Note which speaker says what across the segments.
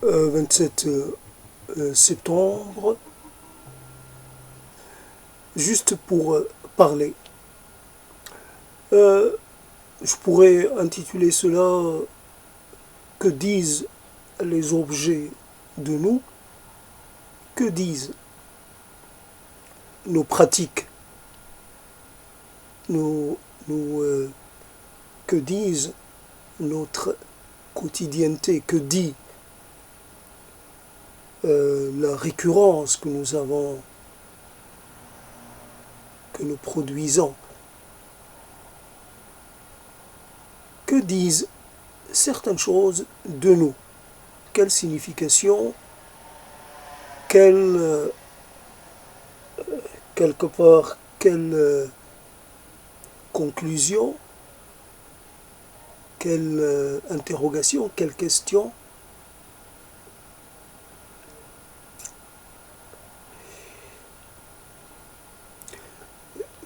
Speaker 1: 27 septembre, juste pour parler. Je pourrais intituler cela Que disent les objets de nous? Que disent nos pratiques? Que disent notre quotidienneté? Que dit la récurrence que nous avons, que nous produisons? Que disent certaines choses de nous? Quelle signification? Quelle, quelque part, quelle conclusion? Quelle interrogation? Quelle question?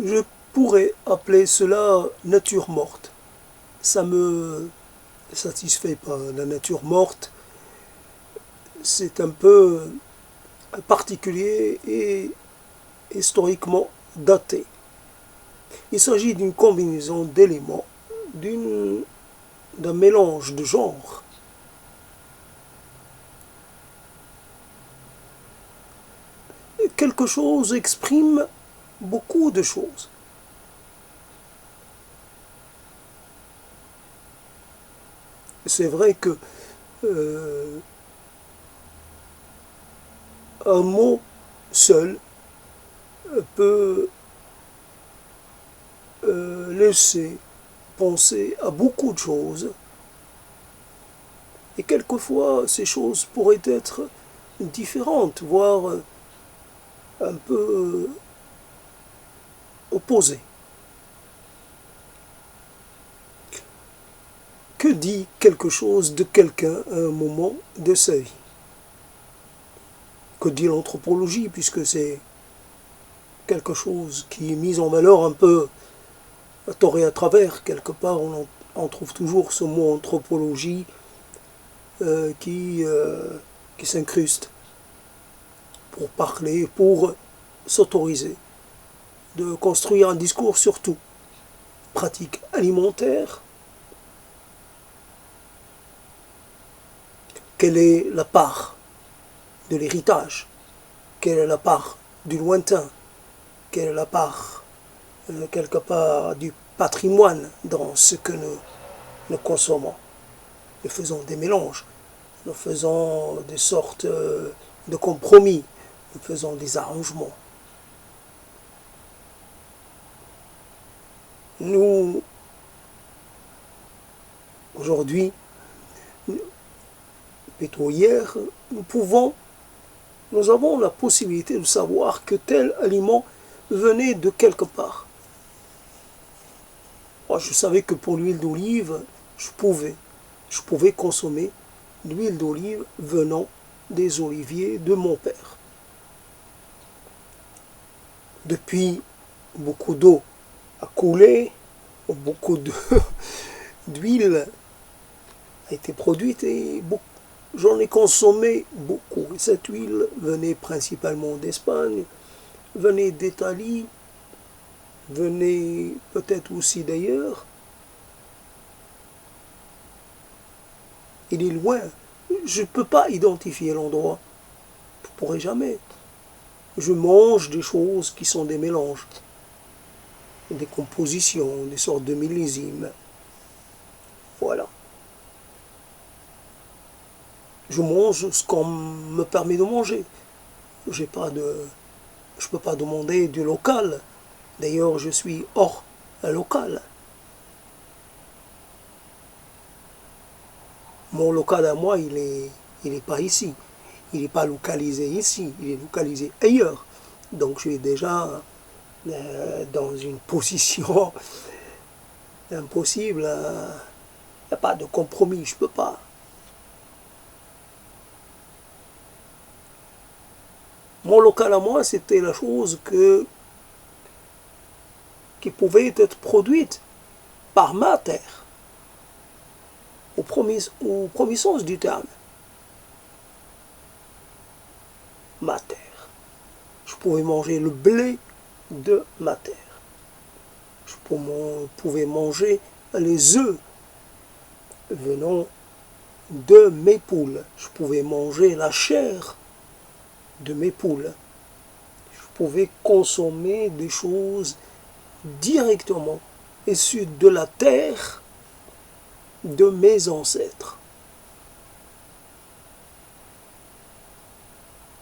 Speaker 1: Je pourrais appeler cela nature morte. Ça me satisfait pas. La nature morte, c'est un peu particulier et historiquement daté. Il s'agit d'une combinaison d'éléments, d'un mélange de genres. Quelque chose exprime beaucoup de choses. C'est vrai que un mot seul peut laisser penser à beaucoup de choses, et quelquefois ces choses pourraient être différentes, voire un peu opposées. Que dit quelque chose de quelqu'un à un moment de sa vie? Que dit l'anthropologie, puisque c'est quelque chose qui est mis en valeur un peu à tort et à travers. Quelque part, on trouve toujours ce mot anthropologie qui s'incruste pour parler, pour s'autoriser de construire un discours sur tout. Pratique alimentaire. Quelle est la part de l'héritage? Quelle est la part du lointain? Quelle est la part, quelque part, du patrimoine dans ce que nous consommons? Nous faisons des mélanges, nous faisons des sortes de compromis, nous faisons des arrangements. Nous, aujourd'hui, plutôt hier, nous avons la possibilité de savoir que tel aliment venait de quelque part. Moi, je savais que pour l'huile d'olive, je pouvais consommer l'huile d'olive venant des oliviers de mon père. Depuis, beaucoup d'eau a coulé, beaucoup d'huile a été produite et j'en ai consommé beaucoup. Cette huile venait principalement d'Espagne, venait d'Italie, venait peut-être aussi d'ailleurs. Il est loin. Je ne peux pas identifier l'endroit. Je ne pourrai jamais. Je mange des choses qui sont des mélanges, des compositions, des sortes de millésimes. Voilà. Je mange ce qu'on me permet de manger. Je ne peux pas demander du local. D'ailleurs, je suis hors local. Mon local à moi, il est pas ici. Il n'est pas localisé ici. Il est localisé ailleurs. Donc, je suis déjà dans une position impossible. Il n'y a pas de compromis. Je ne peux pas. Mon local à moi, c'était la chose qui pouvait être produite par ma terre, au premier sens du terme. ma terre. Je pouvais manger le blé de ma terre. Je pouvais manger les œufs venant de mes poules. Je pouvais manger la chair de mes poules. Je pouvais consommer des choses directement issues de la terre de mes ancêtres.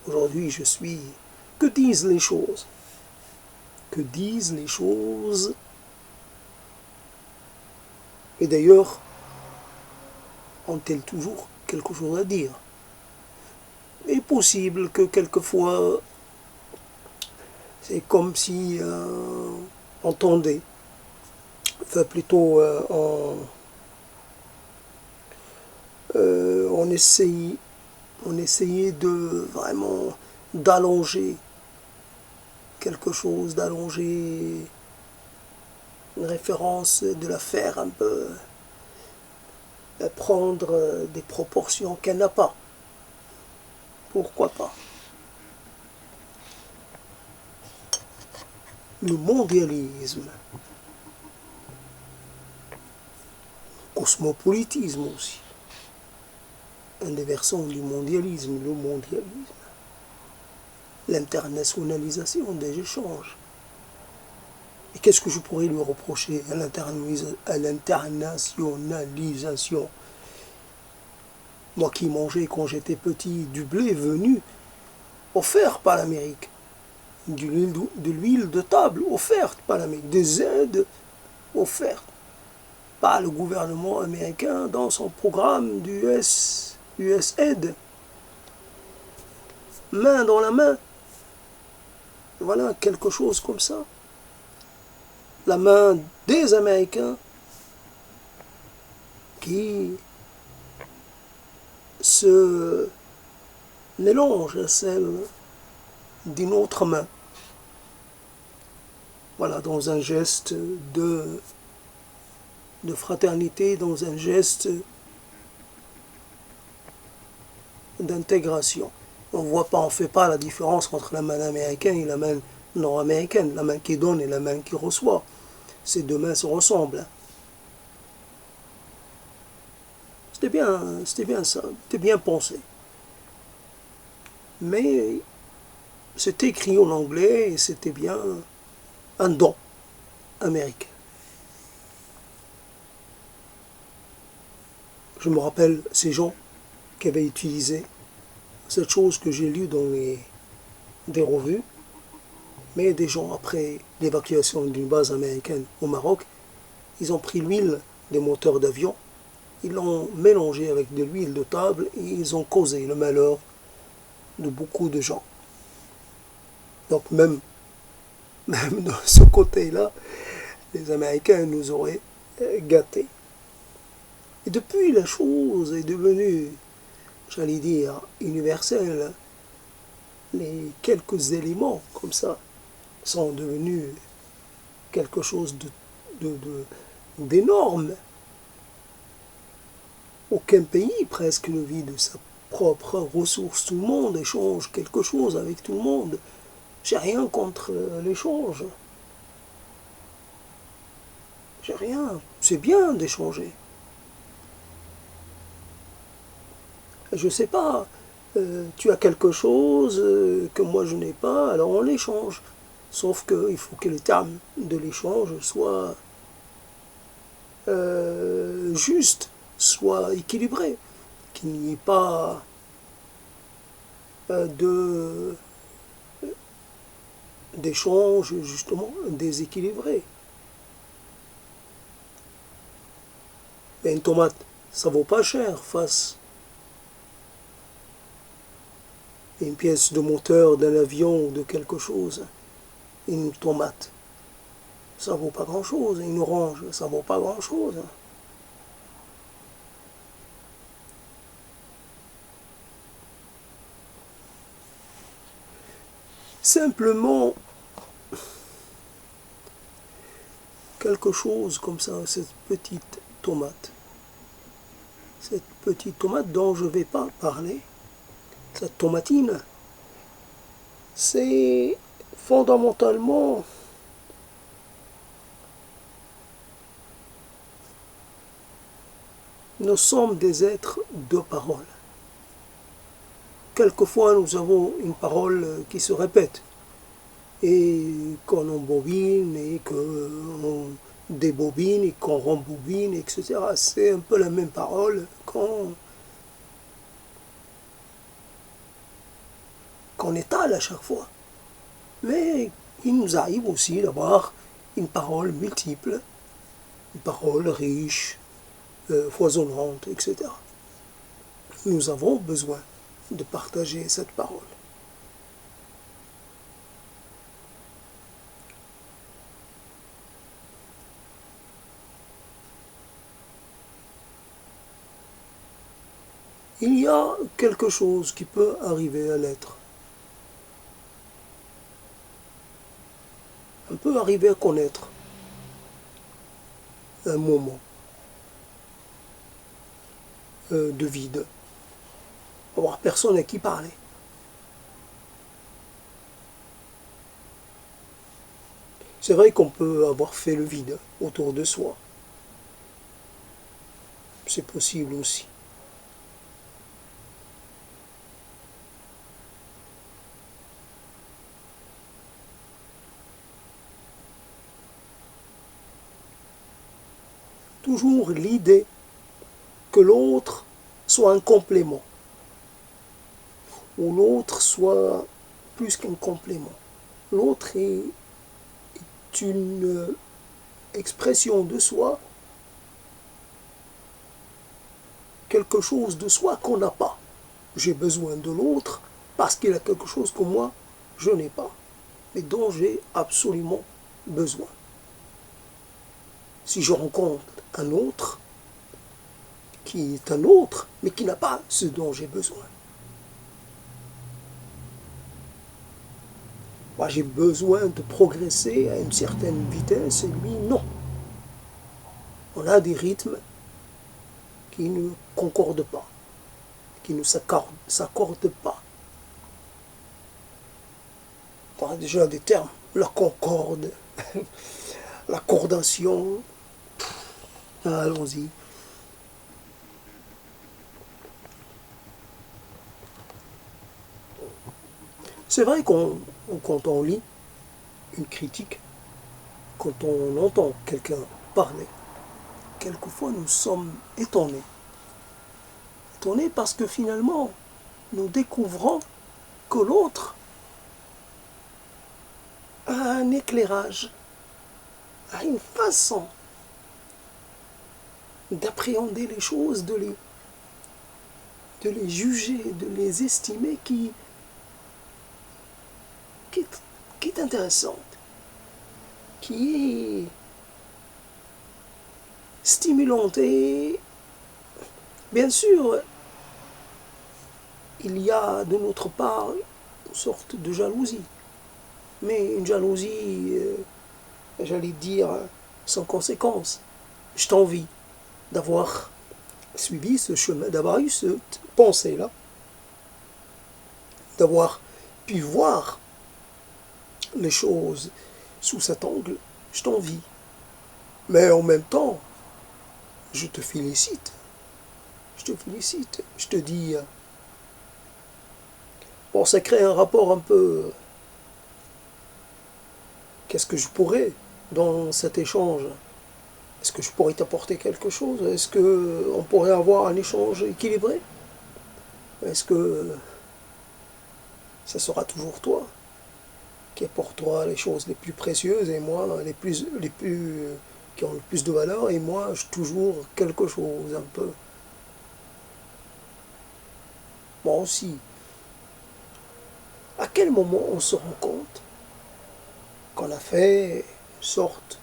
Speaker 1: Aujourd'hui, je suis... Que disent les choses? Que disent les choses? Et d'ailleurs, ont-elles toujours quelque chose à dire? Il est possible que quelquefois, c'est comme si on tendait, enfin plutôt on essayait de vraiment d'allonger quelque chose, d'allonger une référence, de la faire un peu prendre des proportions qu'elle n'a pas. Pourquoi pas? Le mondialisme, le cosmopolitisme aussi, un des versants du mondialisme, le mondialisme, l'internationalisation des échanges. Et qu'est-ce que je pourrais lui reprocher à l'internationalisation? Moi qui mangeais quand j'étais petit du blé venu offert par l'Amérique, de l'huile de table offerte par l'Amérique, des aides offertes par le gouvernement américain dans son programme du USAID, main dans la main. Voilà, quelque chose comme ça. La main des Américains qui se mélange à celle d'une autre main. Voilà, dans un geste de fraternité, dans un geste d'intégration. On voit pas, on fait pas la différence entre la main américaine et la main nord-américaine, la main qui donne et la main qui reçoit. Ces deux mains se ressemblent. C'était bien ça, c'était bien pensé. Mais c'était écrit en anglais et c'était bien un don américain. Je me rappelle ces gens qui avaient utilisé cette chose que j'ai lue dans des revues, mais des gens après l'évacuation d'une base américaine au Maroc, ils ont pris l'huile des moteurs d'avion, ils l'ont mélangée avec de l'huile de table et ils ont causé le malheur de beaucoup de gens. Donc même de ce côté-là, les Américains nous auraient gâtés. Et depuis, la chose est devenue, j'allais dire, universelle. Les quelques éléments comme ça sont devenus quelque chose d'énorme. Aucun pays presque ne vit de sa propre ressource. Tout le monde échange quelque chose avec tout le monde. J'ai rien contre l'échange. J'ai rien. C'est bien d'échanger. Je sais pas, tu as quelque chose que moi je n'ai pas, alors on l'échange. Sauf qu'il faut que les termes de l'échange soient justes, soient équilibrés. Qu'il n'y ait pas d'échange justement déséquilibré. Et une tomate, ça vaut pas cher face à une pièce de moteur d'un avion ou de quelque chose. Une tomate, ça vaut pas grand chose. Une orange, ça vaut pas grand chose. Simplement quelque chose comme ça, cette petite tomate dont je ne vais pas parler, cette tomatine, c'est fondamentalement nous sommes des êtres de parole. Quelquefois, nous avons une parole qui se répète et qu'on embobine et qu'on débobine et qu'on rembobine, etc. C'est un peu la même parole qu'on étale à chaque fois. Mais il nous arrive aussi d'avoir une parole multiple, une parole riche, foisonnante, etc. Nous avons besoin de partager cette parole. Il y a quelque chose qui peut arriver à l'être. On peut arriver à connaître un moment de vide, avoir personne à qui parler. C'est vrai qu'on peut avoir fait le vide autour de soi. C'est possible aussi. Toujours l'idée que l'autre soit un complément, ou l'autre soit plus qu'un complément. L'autre est une expression de soi, quelque chose de soi qu'on n'a pas. J'ai besoin de l'autre parce qu'il a quelque chose que moi, je n'ai pas, mais dont j'ai absolument besoin. Si je rencontre un autre, qui est un autre, mais qui n'a pas ce dont j'ai besoin. Moi, j'ai besoin de progresser à une certaine vitesse et lui, non. On a des rythmes qui ne concordent pas, qui ne s'accordent pas. On a déjà des termes, la concorde, l'accordation. Allons-y. C'est vrai quand on lit une critique, quand on entend quelqu'un parler, quelquefois nous sommes étonnés. Étonnés parce que finalement, nous découvrons que l'autre a un éclairage, a une façon d'appréhender les choses, de les juger, de les estimer qui est intéressante, qui est stimulante. Et bien sûr, il y a de notre part une sorte de jalousie, mais une jalousie, j'allais dire, sans conséquence. Je t'envie d'avoir suivi ce chemin, d'avoir eu cette pensée-là, d'avoir pu voir les choses sous cet angle. Je t'envie. Mais en même temps, je te félicite. Je te félicite. Je te dis... Bon, ça crée un rapport un peu... Qu'est-ce que je pourrais dans cet échange? Est-ce que je pourrais t'apporter quelque chose? Est-ce qu'on pourrait avoir un échange équilibré? Est-ce que ça sera toujours toi qui apportera les choses les plus précieuses et moi qui ont le plus de valeur, et moi j'ai toujours quelque chose un peu. Moi aussi. À quel moment on se rend compte qu'on a fait une sorte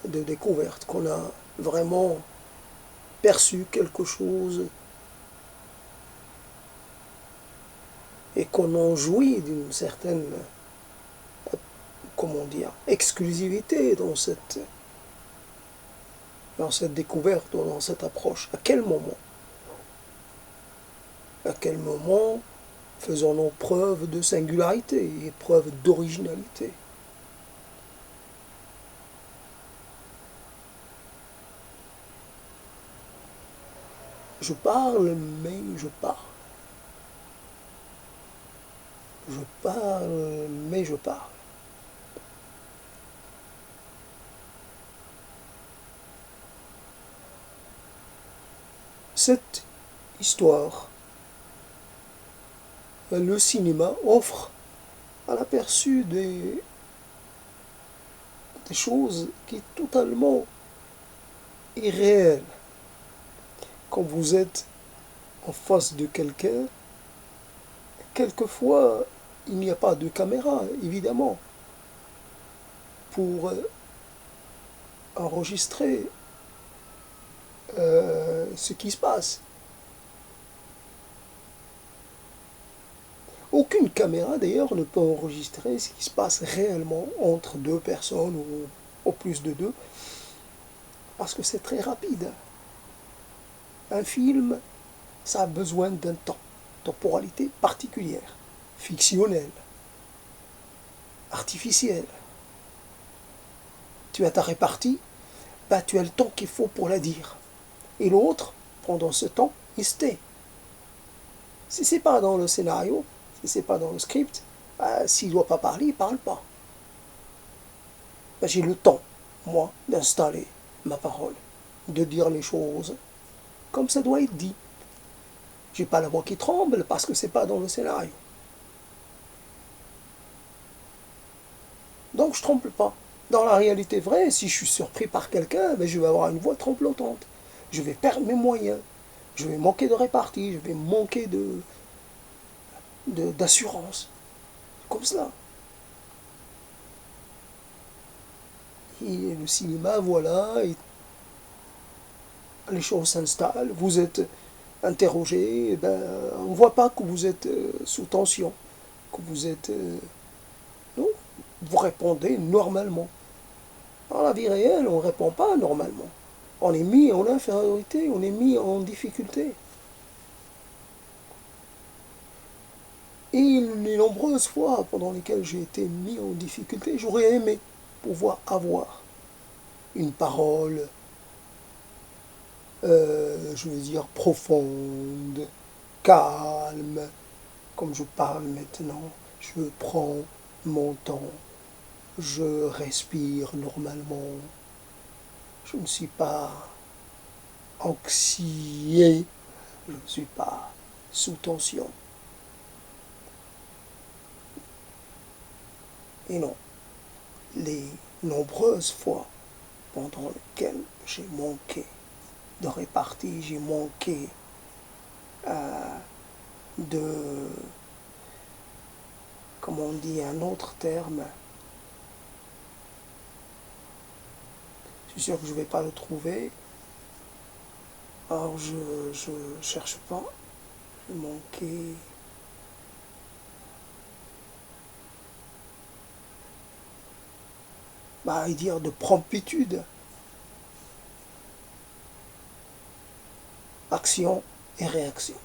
Speaker 1: de découverte, qu'on a vraiment perçu quelque chose et qu'on en jouit d'une certaine, comment dire, exclusivité dans cette découverte, dans cette approche? À quel moment? À quel moment Faisons-nous preuve de singularité et preuve d'originalité. Je parle, mais je parle. Je parle, mais je parle. Cette histoire, le cinéma offre à l'aperçu des choses qui est totalement irréelle. Quand vous êtes en face de quelqu'un, quelquefois, il n'y a pas de caméra, évidemment, pour enregistrer ce qui se passe. Aucune caméra, d'ailleurs, ne peut enregistrer ce qui se passe réellement entre deux personnes ou au plus de deux, parce que c'est très rapide. Un film, ça a besoin d'un temps, temporalité particulière, fictionnelle, artificielle. Tu as ta répartie, bah, tu as le temps qu'il faut pour la dire. Et l'autre, pendant ce temps, il se tait. Si c'est pas dans le scénario, si c'est pas dans le script, bah, s'il ne doit pas parler, il ne parle pas. Bah, j'ai le temps, moi, d'installer ma parole, de dire les choses comme ça doit être dit. J'ai pas la voix qui tremble parce que c'est pas dans le scénario. Donc je tremble pas. Dans la réalité vraie, si je suis surpris par quelqu'un, ben, je vais avoir une voix tremblotante. Je vais perdre mes moyens. Je vais manquer de répartie. Je vais manquer d'assurance. Comme cela. Et le cinéma, voilà, et les choses s'installent. Vous êtes interrogé. Ben, on ne voit pas que vous êtes sous tension. Que vous êtes... non, vous répondez normalement. Dans la vie réelle, on ne répond pas normalement. On est mis en infériorité, on est mis en difficulté. Et les nombreuses fois pendant lesquelles j'ai été mis en difficulté, j'aurais aimé pouvoir avoir une parole, je veux dire, profonde, calme, comme je parle maintenant. Je prends mon temps, je respire normalement, je ne suis pas anxieux, je ne suis pas sous tension. Et non, les nombreuses fois pendant lesquelles j'ai manqué de répartie, j'ai manqué de, comment on dit, un autre terme, je suis sûr que je ne vais pas le trouver, alors je ne cherche pas, j'ai manqué... bah, dire de promptitude, action et réaction,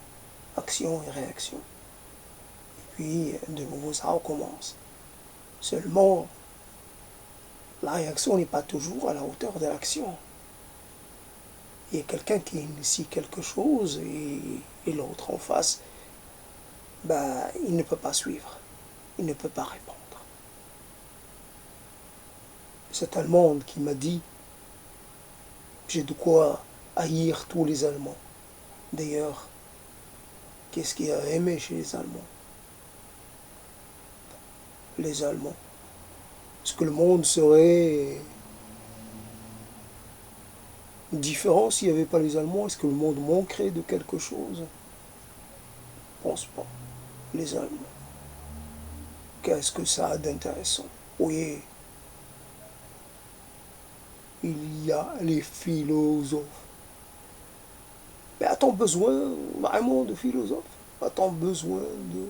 Speaker 1: action et réaction. Et puis, de nouveau, ça recommence. Seulement, la réaction n'est pas toujours à la hauteur de l'action. Il y a quelqu'un qui initie quelque chose et l'autre en face, bah, il ne peut pas suivre, il ne peut pas répondre. C'est Allemande qui m'a dit, j'ai de quoi haïr tous les Allemands. D'ailleurs, qu'est-ce qu'il a aimé chez les Allemands? Les Allemands. Est-ce que le monde serait différent s'il n'y avait pas les Allemands? Est-ce que le monde manquerait de quelque chose? Je ne pense pas. Les Allemands. Qu'est-ce que ça a d'intéressant? Oui, il y a les philosophes. Mais a-t-on besoin vraiment de philosophes? A-t-on besoin de...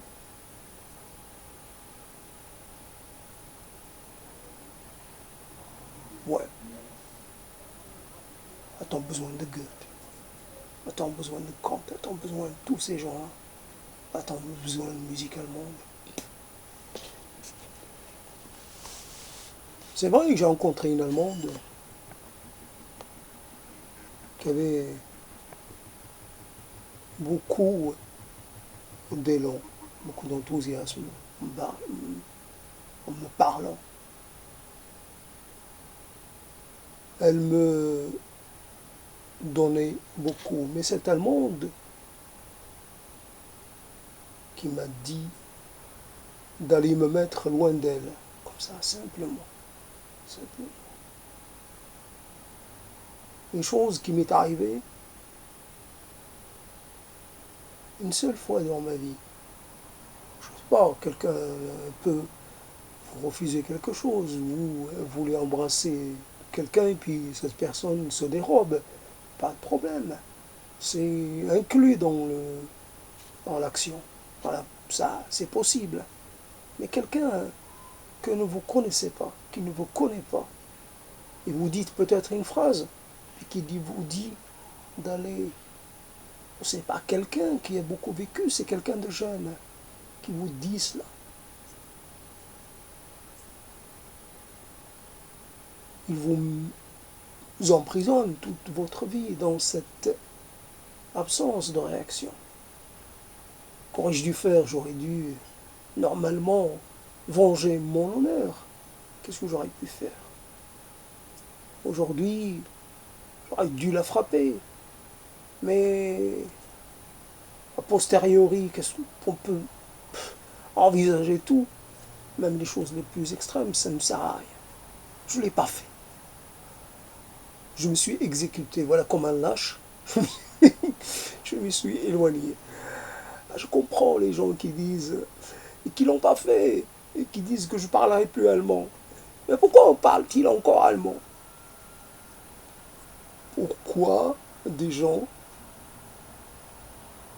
Speaker 1: Ouais. A-t-on besoin de Goethe? A-t-on besoin de Kant? A-t-on besoin de tous ces gens-là? Attends, besoin de musique allemande. C'est vrai que j'ai rencontré une Allemande qui avait beaucoup d'élan, beaucoup d'enthousiasme en me parlant. Elle me donnait beaucoup. Mais cette Allemande qui m'a dit d'aller me mettre loin d'elle, comme ça, simplement. Simplement. Une chose qui m'est arrivée une seule fois dans ma vie. Je ne sais pas, quelqu'un peut vous refuser quelque chose, vous voulez embrasser quelqu'un et puis cette personne se dérobe, pas de problème. C'est inclus dans l'action. Voilà, ça, c'est possible. Mais quelqu'un que ne vous connaissez pas, qui ne vous connaît pas, et vous dites peut-être une phrase, et qui vous dit d'aller, c'est pas quelqu'un qui a beaucoup vécu, c'est quelqu'un de jeune qui vous dit cela. Il vous emprisonne toute votre vie dans cette absence de réaction. Qu'aurais-je dû faire? J'aurais dû, normalement, venger mon honneur. Qu'est-ce que j'aurais pu faire? Aujourd'hui, j'aurais dû la frapper. Mais, a posteriori, qu'est-ce qu'on peut envisager tout, même les choses les plus extrêmes, ça ne sert à rien. Je ne l'ai pas fait. Je me suis exécuté, voilà, comme un lâche. Je me suis éloigné. Je comprends les gens qui disent, et qui ne l'ont pas fait, et qui disent que je ne parlerai plus allemand. Mais pourquoi parle-t-il encore allemand? Pourquoi des gens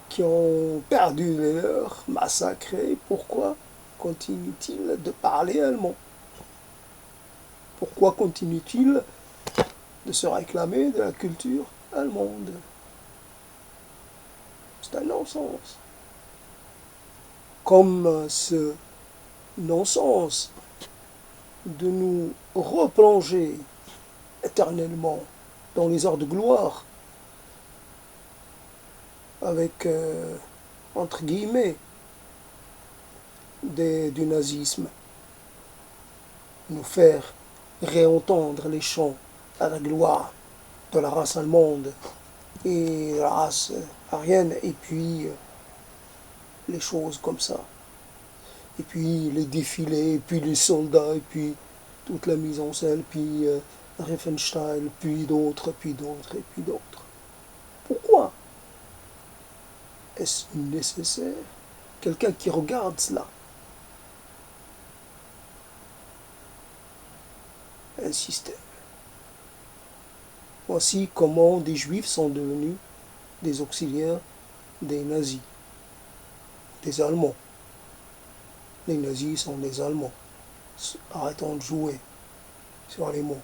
Speaker 1: qui ont perdu les leurs, massacrés, pourquoi continuent-ils de parler allemand? Pourquoi continuent-ils de se réclamer de la culture allemande? C'est un non-sens. Comme ce non-sens de nous replonger éternellement dans les heures de gloire avec, entre guillemets, du nazisme, nous faire réentendre les chants à la gloire de la race allemande et la race aryenne, et puis les choses comme ça. Et puis les défilés, et puis les soldats, et puis toute la mise en scène, puis Riefenstahl, puis d'autres, puis d'autres, et puis d'autres. Pourquoi est-ce nécessaire? Quelqu'un qui regarde cela, un système. Voici comment des juifs sont devenus des auxiliaires des nazis, des Allemands. Les nazis sont des Allemands. Arrêtons de jouer sur les mots.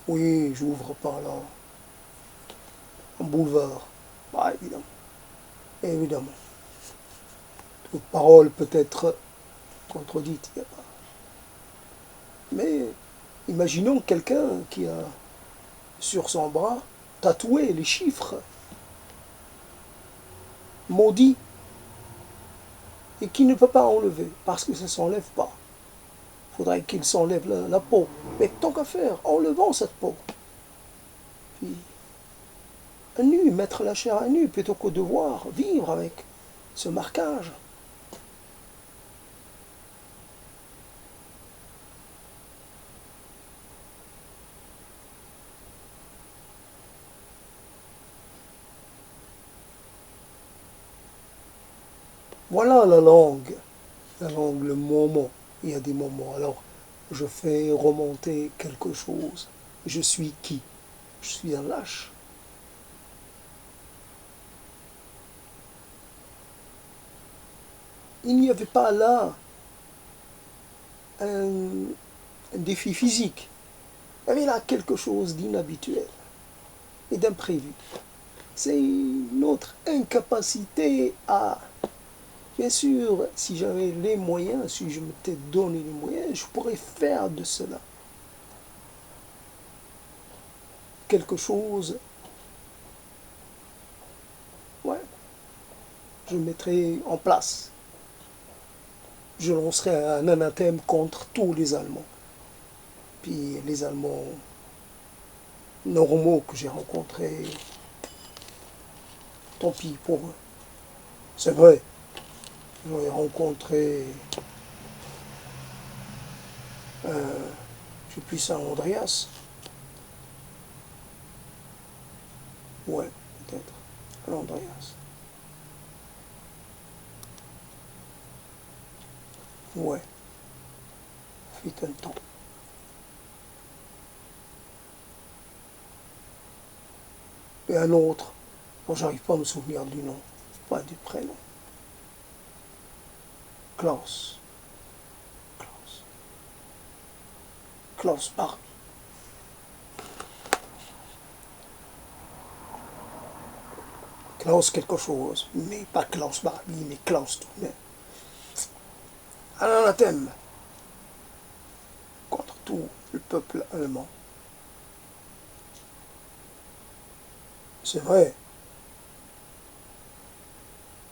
Speaker 1: Oui, j'ouvre par là un boulevard. Bah, évidemment. Évidemment. Toute parole peut être contredite. Il y a pas. Mais imaginons quelqu'un qui a sur son bras tatoué les chiffres maudits et qui ne peut pas enlever parce que ça ne s'enlève pas. Il faudrait qu'il s'enlève la peau. Mais tant qu'à faire, enlevons cette peau. Puis, à nu, mettre la chair à nu plutôt que de devoir vivre avec ce marquage. Voilà la langue, le moment. Il y a des moments. Alors, je fais remonter quelque chose. Je suis qui? Je suis un lâche. Il n'y avait pas là un défi physique. Il y avait là quelque chose d'inhabituel et d'imprévu. C'est notre incapacité à... Bien sûr, si j'avais les moyens, si je m'étais donné les moyens, je pourrais faire de cela quelque chose. Ouais, je mettrais en place. Je lancerais un anathème contre tous les Allemands. Puis les Allemands normaux que j'ai rencontrés, tant pis pour eux. C'est vrai, j'en ai rencontré, je sais plus, Saint-Andreas. Ouais, peut-être. Saint-Andreas. Ouais, fut un temps. Et un autre, dont j'arrive pas à me souvenir du nom, pas du prénom. Klaus. Klaus. Klaus Barbie. Klaus quelque chose, mais pas Klaus Barbie, mais Klaus tout de même. Un anathème contre tout le peuple allemand. C'est vrai,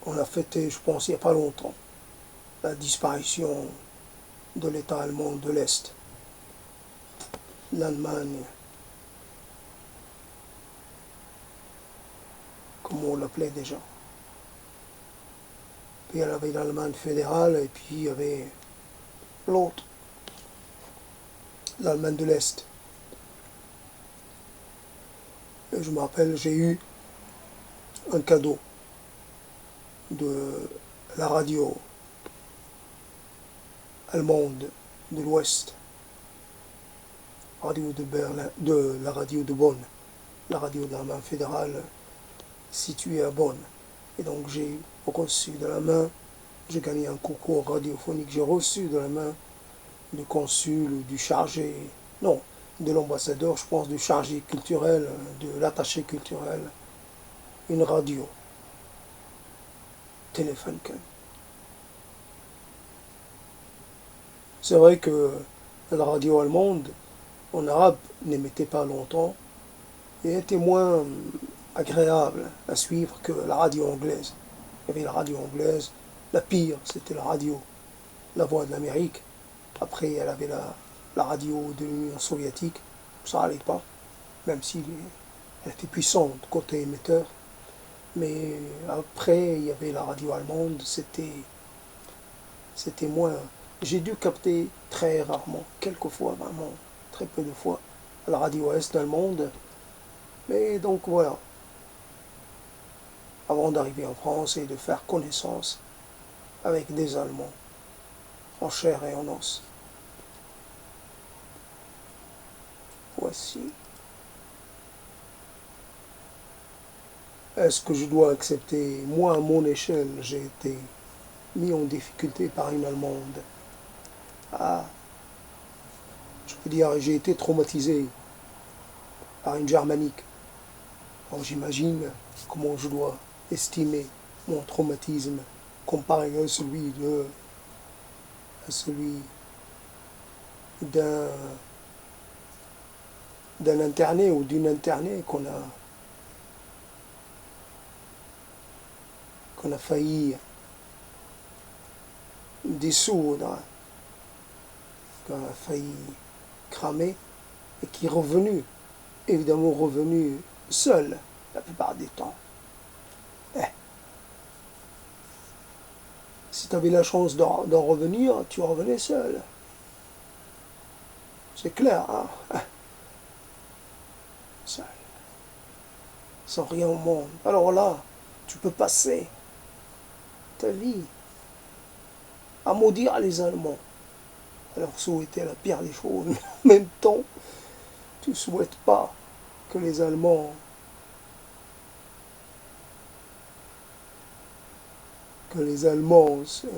Speaker 1: on a fêté, je pense, il n'y a pas longtemps, la disparition de l'État allemand de l'Est. L'Allemagne, comme on l'appelait déjà. Puis il y avait l'Allemagne fédérale et puis il y avait l'autre, l'Allemagne de l'Est. Et je me rappelle, j'ai eu un cadeau de la radio allemande de l'Ouest, radio de Berlin, de la radio de Bonn, la radio de l'Allemagne fédérale située à Bonn. Et donc j'ai reçu de la main, j'ai gagné un concours radiophonique, j'ai reçu de la main du consul ou du chargé, non, de l'ambassadeur, je pense, du chargé culturel, de l'attaché culturel, une radio, Telefunken. C'est vrai que la radio allemande, en arabe, n'émettait pas longtemps et était moins agréable à suivre que la radio anglaise. Il y avait la radio anglaise, la pire, c'était la radio, la voix de l'Amérique. Après, elle avait la radio de l'Union soviétique, ça n'allait pas, même si elle était puissante côté émetteur. Mais après, il y avait la radio allemande, c'était moins... J'ai dû capter très rarement, quelques fois, vraiment, très peu de fois, la radio est allemande. Mais donc voilà, avant d'arriver en France et de faire connaissance avec des Allemands, en chair et en os. Voici. Est-ce que je dois accepter, moi à mon échelle, j'ai été mis en difficulté par une Allemande. Ah, je peux dire, j'ai été traumatisé par une Germanique. Alors j'imagine comment je dois estimer mon traumatisme comparé à celui d'un interné ou d'une internée qu'on a failli dissoudre, qu'on a failli cramer et qui est revenu, évidemment revenu seul la plupart du temps. Si tu avais la chance d'en revenir, tu revenais seul. C'est clair, hein? Seul. Sans rien au monde. Alors là, tu peux passer ta vie à maudire les Allemands. Alors souhaiter la pire des choses, mais en même temps, tu ne souhaites pas que les Allemands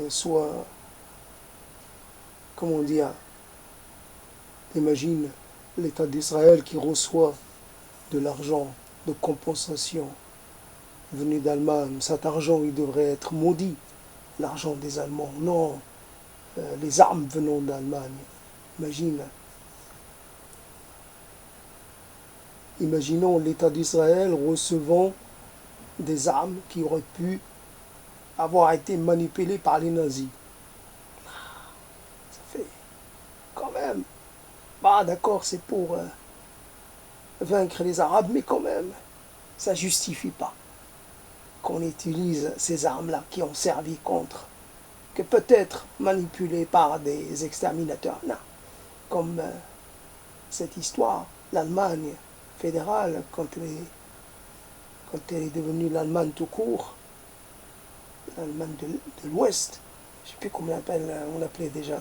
Speaker 1: soient, comment dire, t'imagines, l'État d'Israël qui reçoit de l'argent de compensation venu d'Allemagne. Cet argent, il devrait être maudit, l'argent des Allemands. Non, les armes venant d'Allemagne. Imagine. Imaginons l'État d'Israël recevant des armes qui auraient pu avoir été manipulées par les nazis. Ça fait quand même. Bah d'accord, c'est pour vaincre les Arabes, mais quand même, ça ne justifie pas qu'on utilise ces armes-là qui ont servi contre, que peut-être manipulées par des exterminateurs. Non, comme cette histoire, l'Allemagne fédérale, quand elle est devenue l'Allemagne tout court, l'Allemagne de l'Ouest, je ne sais plus comment on l'appelait déjà,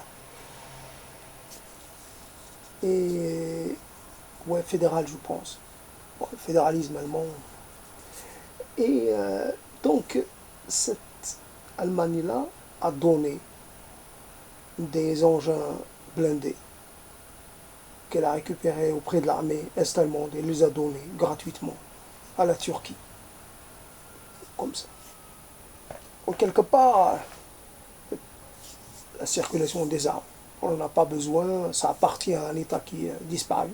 Speaker 1: et ouais, fédéral je pense, bon, le fédéralisme allemand. Et donc cette Allemagne-là a donné des engins blindés qu'elle a récupérés auprès de l'armée est-allemande et les a donnés gratuitement à la Turquie. Comme ça. Donc quelque part, la circulation des armes, on n'en a pas besoin, ça appartient à un État qui a disparu.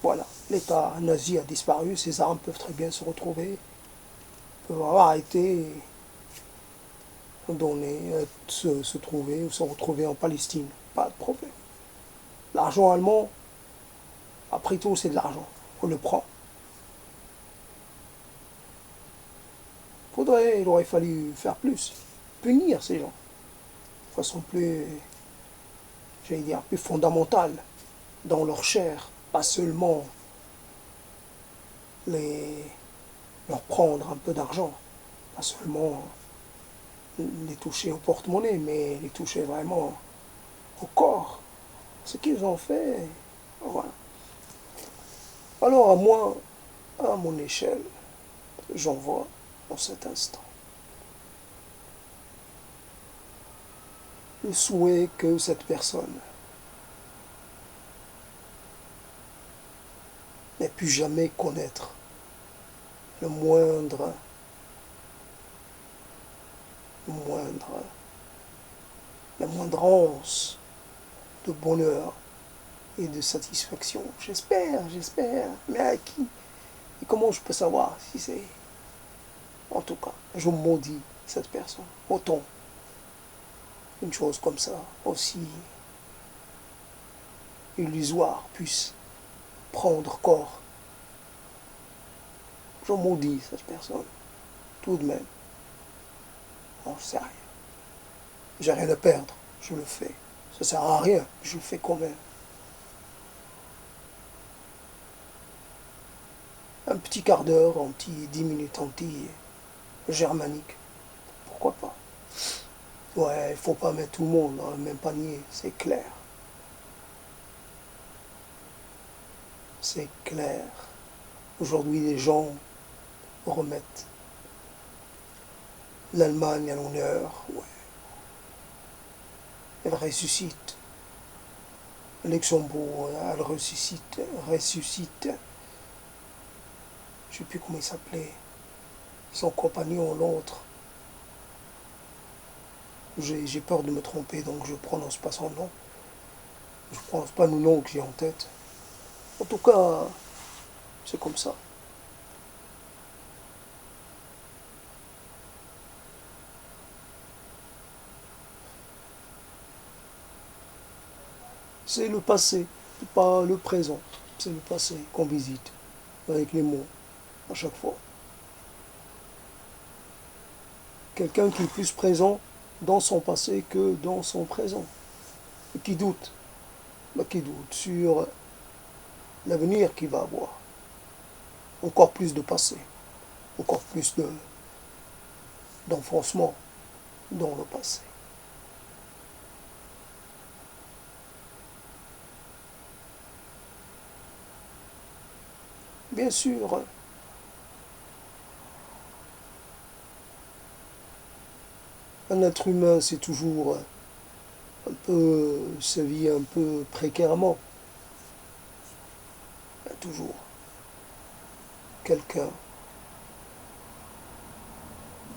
Speaker 1: Voilà, l'État nazi a disparu, ces armes peuvent très bien se retrouver, peuvent avoir été données, se trouver ou se retrouver en Palestine, pas de problème. L'argent allemand, après tout, c'est de l'argent, on le prend. Il aurait fallu faire plus, punir ces gens, de façon plus, j'allais dire, plus fondamentale dans leur chair, pas seulement leur prendre un peu d'argent, pas seulement les toucher au porte-monnaie, mais les toucher vraiment au corps. Ce qu'ils ont fait, voilà. Alors à moi, à mon échelle, j'en vois dans cet instant le souhait que cette personne n'ait pu jamais connaître le moindre, la moindre once de bonheur et de satisfaction. J'espère. Mais à qui? Et comment je peux savoir si c'est... En tout cas, je maudis cette personne. Autant une chose comme ça, aussi illusoire, puisse prendre corps. Je maudis cette personne. Tout de même. Bon, je sais rien. J'ai rien à perdre. Je le fais. Ça sert à rien. Je le fais quand même. Un petit quart d'heure, un petit 10 minutes anti-germanique. Pourquoi pas? Ouais, il faut pas mettre tout le monde dans le même panier, c'est clair. C'est clair. Aujourd'hui, les gens remettent l'Allemagne à l'honneur. Ouais. Elle ressuscite. Luxembourg, elle ressuscite. Je ne sais plus comment il s'appelait. Son compagnon, l'autre. J'ai peur de me tromper, donc je ne prononce pas son nom. Je ne prononce pas le nom que j'ai en tête. En tout cas, c'est comme ça. C'est le passé, pas le présent. C'est le passé qu'on visite, avec les mots, à chaque fois. Quelqu'un qui est plus présent dans son passé que dans son présent. Et qui doute. Qui doute sur l'avenir qu'il va avoir. Encore plus de passé. Encore plus d'enfoncement dans le passé. Bien sûr, un être humain, c'est toujours un peu, sa vie un peu précairement. toujours quelqu'un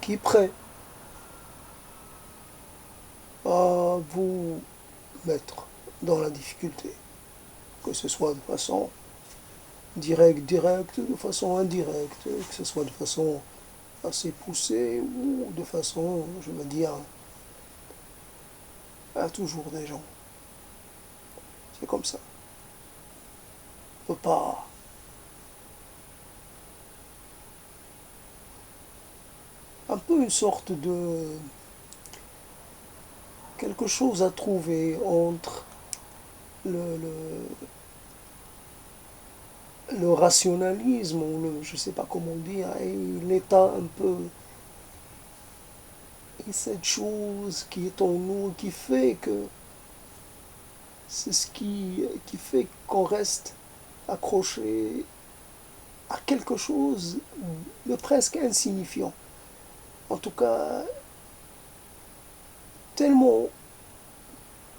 Speaker 1: qui est prêt à vous mettre dans la difficulté, que ce soit de façon directe, de façon indirecte, que ce soit de façon assez poussée ou de façon, je veux dire, à toujours des gens. C'est comme ça. On ne peut pas. Un peu une sorte de quelque chose à trouver entre le rationalisme, ou je ne sais pas comment dire, et l'état un peu, et cette chose qui est en nous, qui fait que c'est ce qui fait qu'on reste accroché à quelque chose de presque insignifiant. En tout cas, tellement,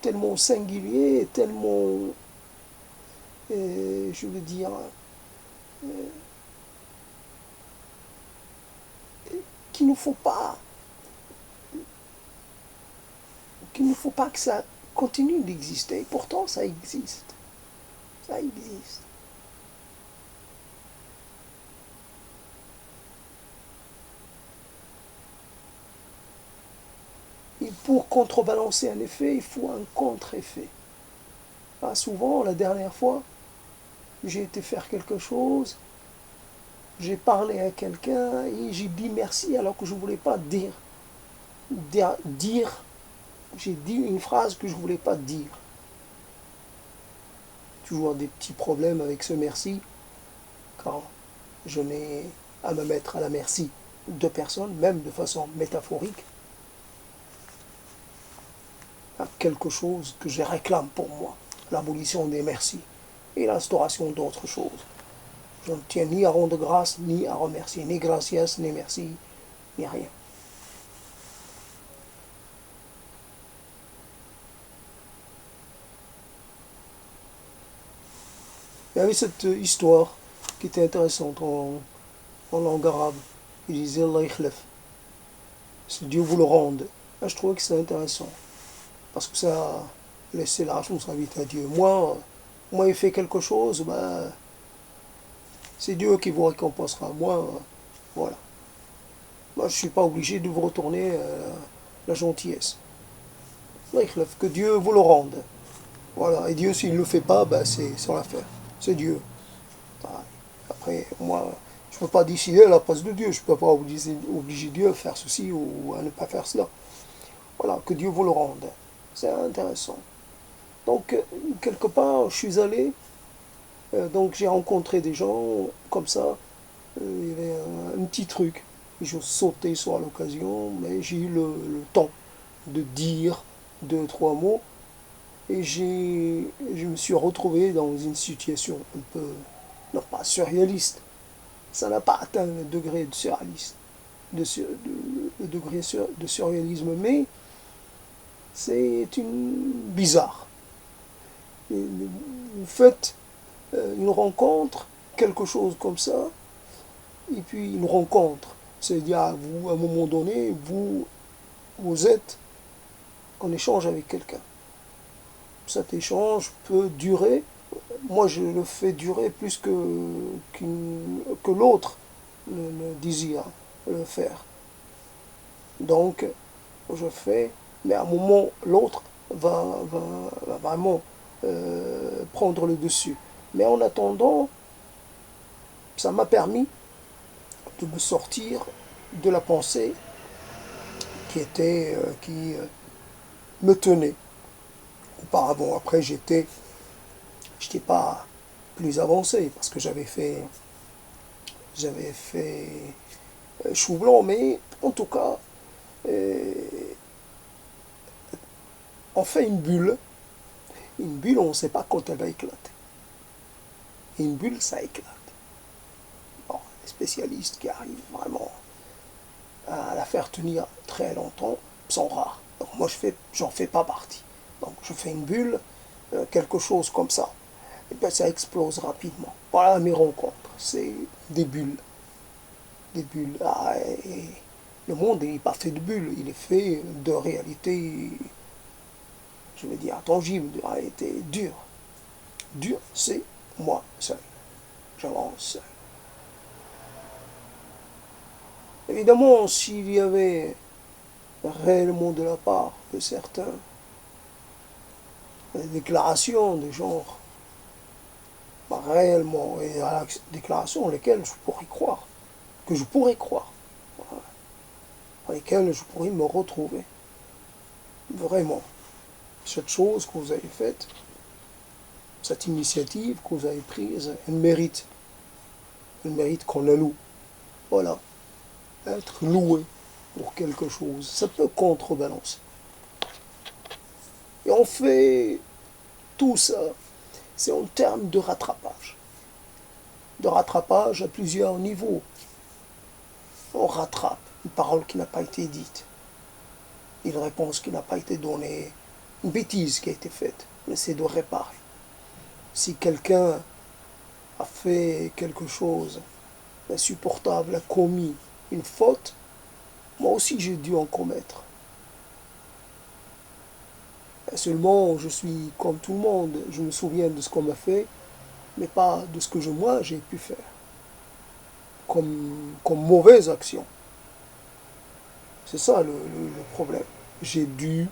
Speaker 1: tellement singulier, tellement, je veux dire, euh, qu'il ne faut pas, qu'il ne faut pas que ça continue d'exister. Et pourtant, ça existe. Ça existe. Et pour contrebalancer un effet, il faut un contre-effet. Ah, souvent, la dernière fois, j'ai été faire quelque chose, j'ai parlé à quelqu'un et j'ai dit merci alors que je ne voulais pas dire. J'ai dit une phrase que je ne voulais pas dire. Toujours des petits problèmes avec ce merci, quand je n'ai à me mettre à la merci de personnes, même de façon métaphorique, à quelque chose que je réclame pour moi, l'abolition des merci et l'instauration d'autres choses. Je ne tiens ni à rendre grâce, ni à remercier, ni gracias, ni merci, ni rien. Il y avait cette histoire qui était intéressante en langue arabe. Il disait Allah ikhlaf. Si Dieu vous le rende. Là, je trouvais que c'est intéressant. Parce que ça laissait la responsabilité à Dieu. Moi, il fait quelque chose, ben, c'est Dieu qui vous récompensera. Moi, voilà. Moi, je ne suis pas obligé de vous retourner la gentillesse. Allah ikhlaf, que Dieu vous le rende. Voilà. Et Dieu, s'il ne le fait pas, ben, c'est son affaire. C'est Dieu. Après, moi, je ne peux pas décider à la place de Dieu. Je ne peux pas obliger Dieu à faire ceci ou à ne pas faire cela. Voilà, que Dieu vous le rende. C'est intéressant. Donc, quelque part, je suis allé, donc j'ai rencontré des gens comme ça. Il y avait un petit truc. Je sautais sur l'occasion, mais j'ai eu le temps de dire deux, trois mots. Et je me suis retrouvé dans une situation un peu, non pas surréaliste, ça n'a pas atteint le degré de surréaliste, le degré de surréalisme, mais c'est bizarre. Vous faites une rencontre, quelque chose comme ça, et puis une rencontre, c'est-à-dire vous, à un moment donné, vous êtes en échange avec quelqu'un. Cet échange peut durer. Moi, je le fais durer plus que l'autre ne désire le faire. Donc, je fais, mais à un moment, l'autre va vraiment prendre le dessus. Mais en attendant, ça m'a permis de me sortir de la pensée qui me tenait. Auparavant, après, j'étais pas plus avancé parce que j'avais fait chou blanc, mais en tout cas, on fait une bulle. Une bulle, on ne sait pas quand elle va éclater. Une bulle, ça éclate. Bon, les spécialistes qui arrivent vraiment à la faire tenir très longtemps sont rares. Donc moi, j'en fais pas partie. Donc je fais une bulle, quelque chose comme ça. et bien ça explose rapidement. Voilà mes rencontres, c'est des bulles. Des bulles. Ah, et le monde n'est pas fait de bulles, il est fait de réalités, je vais dire, tangibles, de réalités dures. Dur, c'est moi seul. J'avance seul. Évidemment, s'il y avait réellement de la part de certains des déclarations de genre, bah, réellement, et à la déclaration lesquelles je pourrais croire, que je pourrais croire, voilà, dans lesquelles je pourrais me retrouver. Vraiment, cette chose que vous avez faite, cette initiative que vous avez prise, elle mérite. Elle mérite qu'on la loue. Voilà, être loué pour quelque chose, ça peut contrebalancer. Et on fait tout ça, c'est en termes de rattrapage. De rattrapage à plusieurs niveaux. On rattrape une parole qui n'a pas été dite, une réponse qui n'a pas été donnée, une bêtise qui a été faite. On essaie de réparer. Si quelqu'un a fait quelque chose d'insupportable, a commis une faute, moi aussi j'ai dû en commettre. Et seulement, je suis comme tout le monde, je me souviens de ce qu'on m'a fait, mais pas de ce que moi j'ai pu faire comme mauvaise action. C'est ça le problème. J'ai dû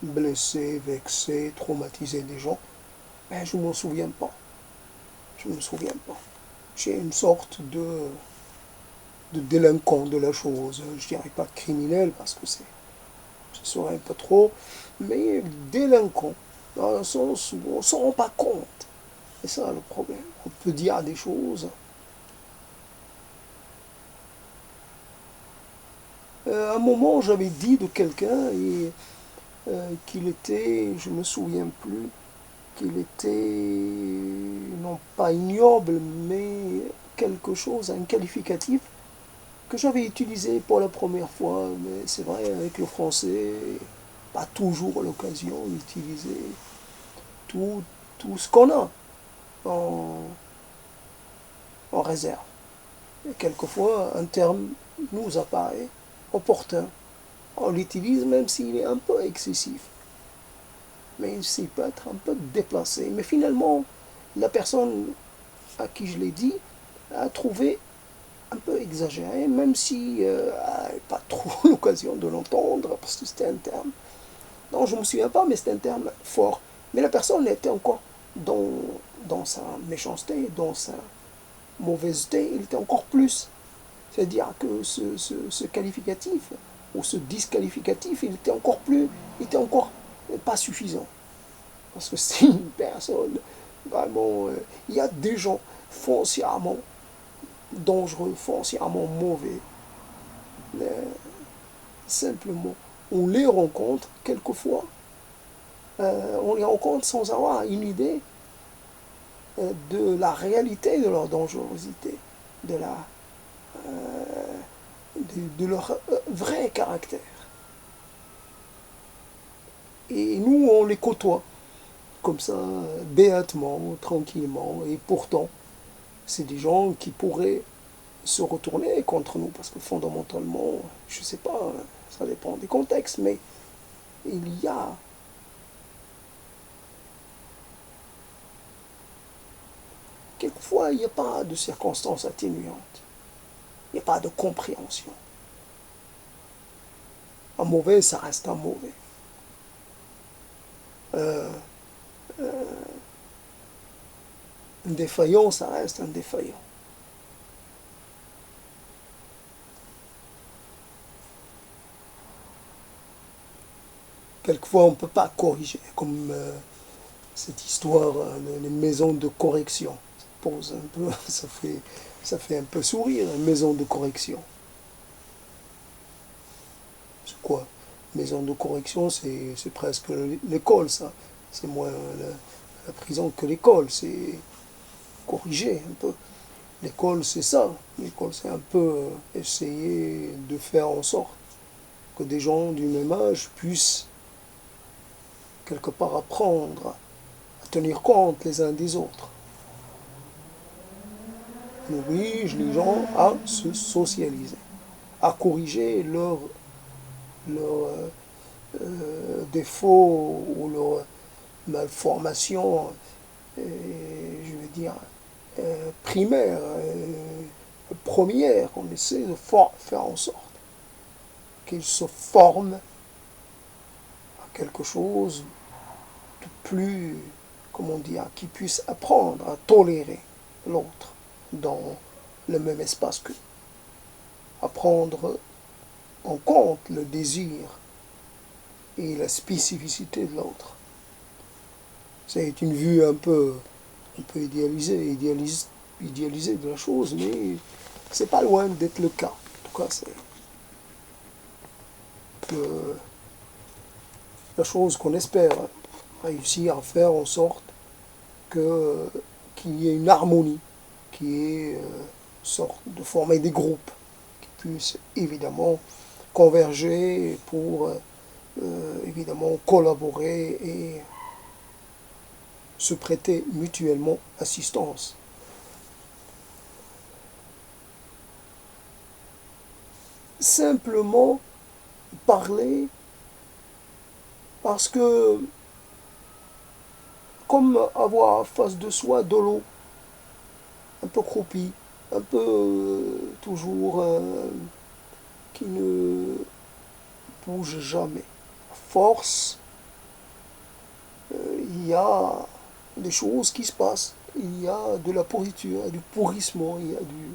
Speaker 1: blesser, vexer, traumatiser des gens, mais je ne m'en souviens pas. Je ne me souviens pas. J'ai une sorte de délinquant de la chose. Je ne dirais pas criminel parce que ça serait un peu trop, mais délinquant, dans le sens où on ne s'en rend pas compte. C'est ça le problème. On peut dire des choses. À un moment, j'avais dit de quelqu'un qu'il était, je ne me souviens plus, qu'il était, non pas ignoble, mais quelque chose, un qualificatif que j'avais utilisé pour la première fois. Mais c'est vrai, avec le français, pas toujours l'occasion d'utiliser tout, tout ce qu'on a en, en réserve. Et quelquefois, un terme nous apparaît opportun. On l'utilise même s'il est un peu excessif. Mais il peut être un peu déplacé. Mais finalement, la personne à qui je l'ai dit a trouvé un peu exagéré, même si elle n'a pas trop l'occasion de l'entendre, parce que c'était un terme. Non, je ne me souviens pas, mais c'était un terme fort. Mais la personne était encore dans sa méchanceté, dans sa mauvaiseté, il était encore plus. C'est-à-dire que ce qualificatif, ou ce disqualificatif, il était encore pas suffisant. Parce que c'est une personne, vraiment, il y a des gens foncièrement dangereux, foncièrement mauvais. Euh, Simplement, on les rencontre quelquefois, on les rencontre sans avoir une idée de la réalité de leur dangerosité, de, la, de leur vrai caractère. Et nous, on les côtoie, comme ça, béatement, tranquillement, et pourtant, c'est des gens qui pourraient se retourner contre nous, parce que fondamentalement, je ne sais pas, ça dépend des contextes, mais il y a quelquefois, il n'y a pas de circonstances atténuantes, il n'y a pas de compréhension. Un mauvais, ça reste un mauvais. Euh, un défaillant, ça reste un défaillant. Quelquefois, on ne peut pas corriger, comme cette histoire, les maisons de correction. Ça pose un peu, ça fait un peu sourire, une maison de correction. C'est quoi? Maison de correction, c'est presque l'école, ça. C'est moins la prison que l'école, c'est corriger un peu. L'école, c'est ça. L'école, c'est un peu essayer de faire en sorte que des gens du même âge puissent quelque part apprendre à tenir compte les uns des autres. On oblige les gens à se socialiser, à corriger leurs défauts ou leurs malformations, je veux dire, primaires, premières. On essaie de faire en sorte qu'ils se forment à quelque chose de plus, comment dire, qu'ils puissent apprendre à tolérer l'autre dans le même espace qu'eux, à prendre en compte le désir et la spécificité de l'autre. C'est une vue un peu idéalisée de la chose, mais c'est pas loin d'être le cas. En tout cas, c'est la chose qu'on espère réussir à faire en sorte qu'il y ait une harmonie, qu'il y ait sorte de former des groupes qui puissent évidemment converger pour évidemment collaborer et se prêter mutuellement assistance. Simplement parler parce que comme avoir en face de soi de l'eau, un peu croupie, un peu toujours qui ne bouge jamais. À force, il y a des choses qui se passent. Il y a de la pourriture, il y a du pourrissement, il y a du...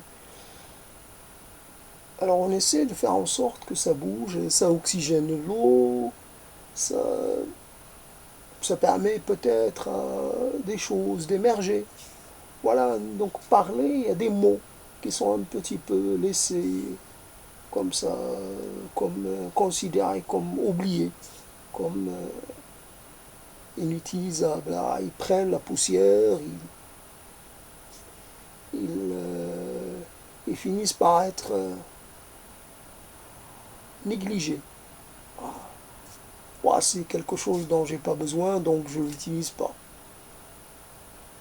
Speaker 1: Alors on essaie de faire en sorte que ça bouge, ça oxygène l'eau, ça permet peut-être à des choses d'émerger. Voilà, donc parler, il y a des mots qui sont un petit peu laissés comme ça, comme considérés comme oubliés, comme inutilisables. Là, ils prennent la poussière, ils finissent par être négligés. Ah, c'est quelque chose dont j'ai pas besoin, donc je ne l'utilise pas.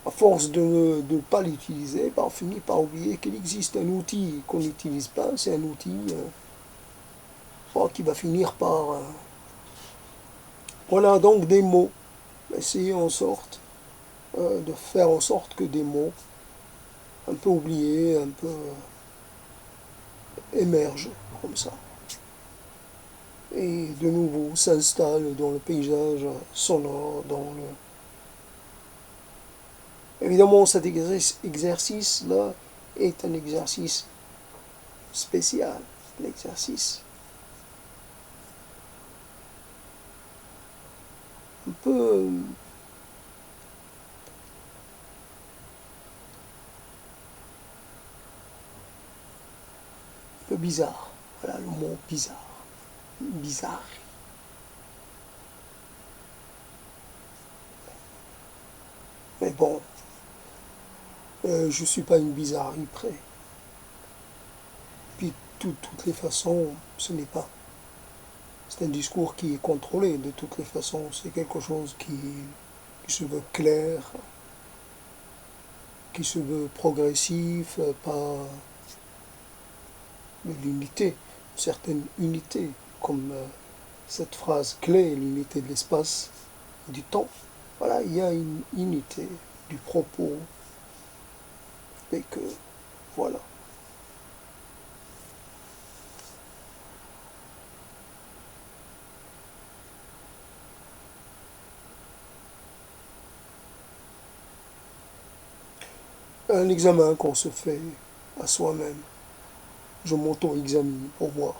Speaker 1: À force de ne pas l'utiliser, on finit par oublier qu'il existe un outil qu'on n'utilise pas. C'est un outil qui va finir par... Voilà donc des mots. Essayer en sorte de faire en sorte que des mots un peu oubliés, un peu émergent comme ça. Et de nouveau s'installent dans le paysage sonore, dans le... Évidemment, cet exercice-là est un exercice spécial, l'exercice un peu bizarre. Voilà le mot bizarre. Bizarre. Mais bon, je ne suis pas une bizarrerie près. Puis, toutes les façons, ce n'est pas. C'est un discours qui est contrôlé de toutes les façons. C'est quelque chose qui se veut clair, qui se veut progressif, par l'unité, une certaine unité, comme cette phrase clé, l'unité de l'espace et du temps. Voilà, il y a une unité du propos, et que, voilà. Un examen qu'on se fait à soi-même. Je m'auto-examine pour voir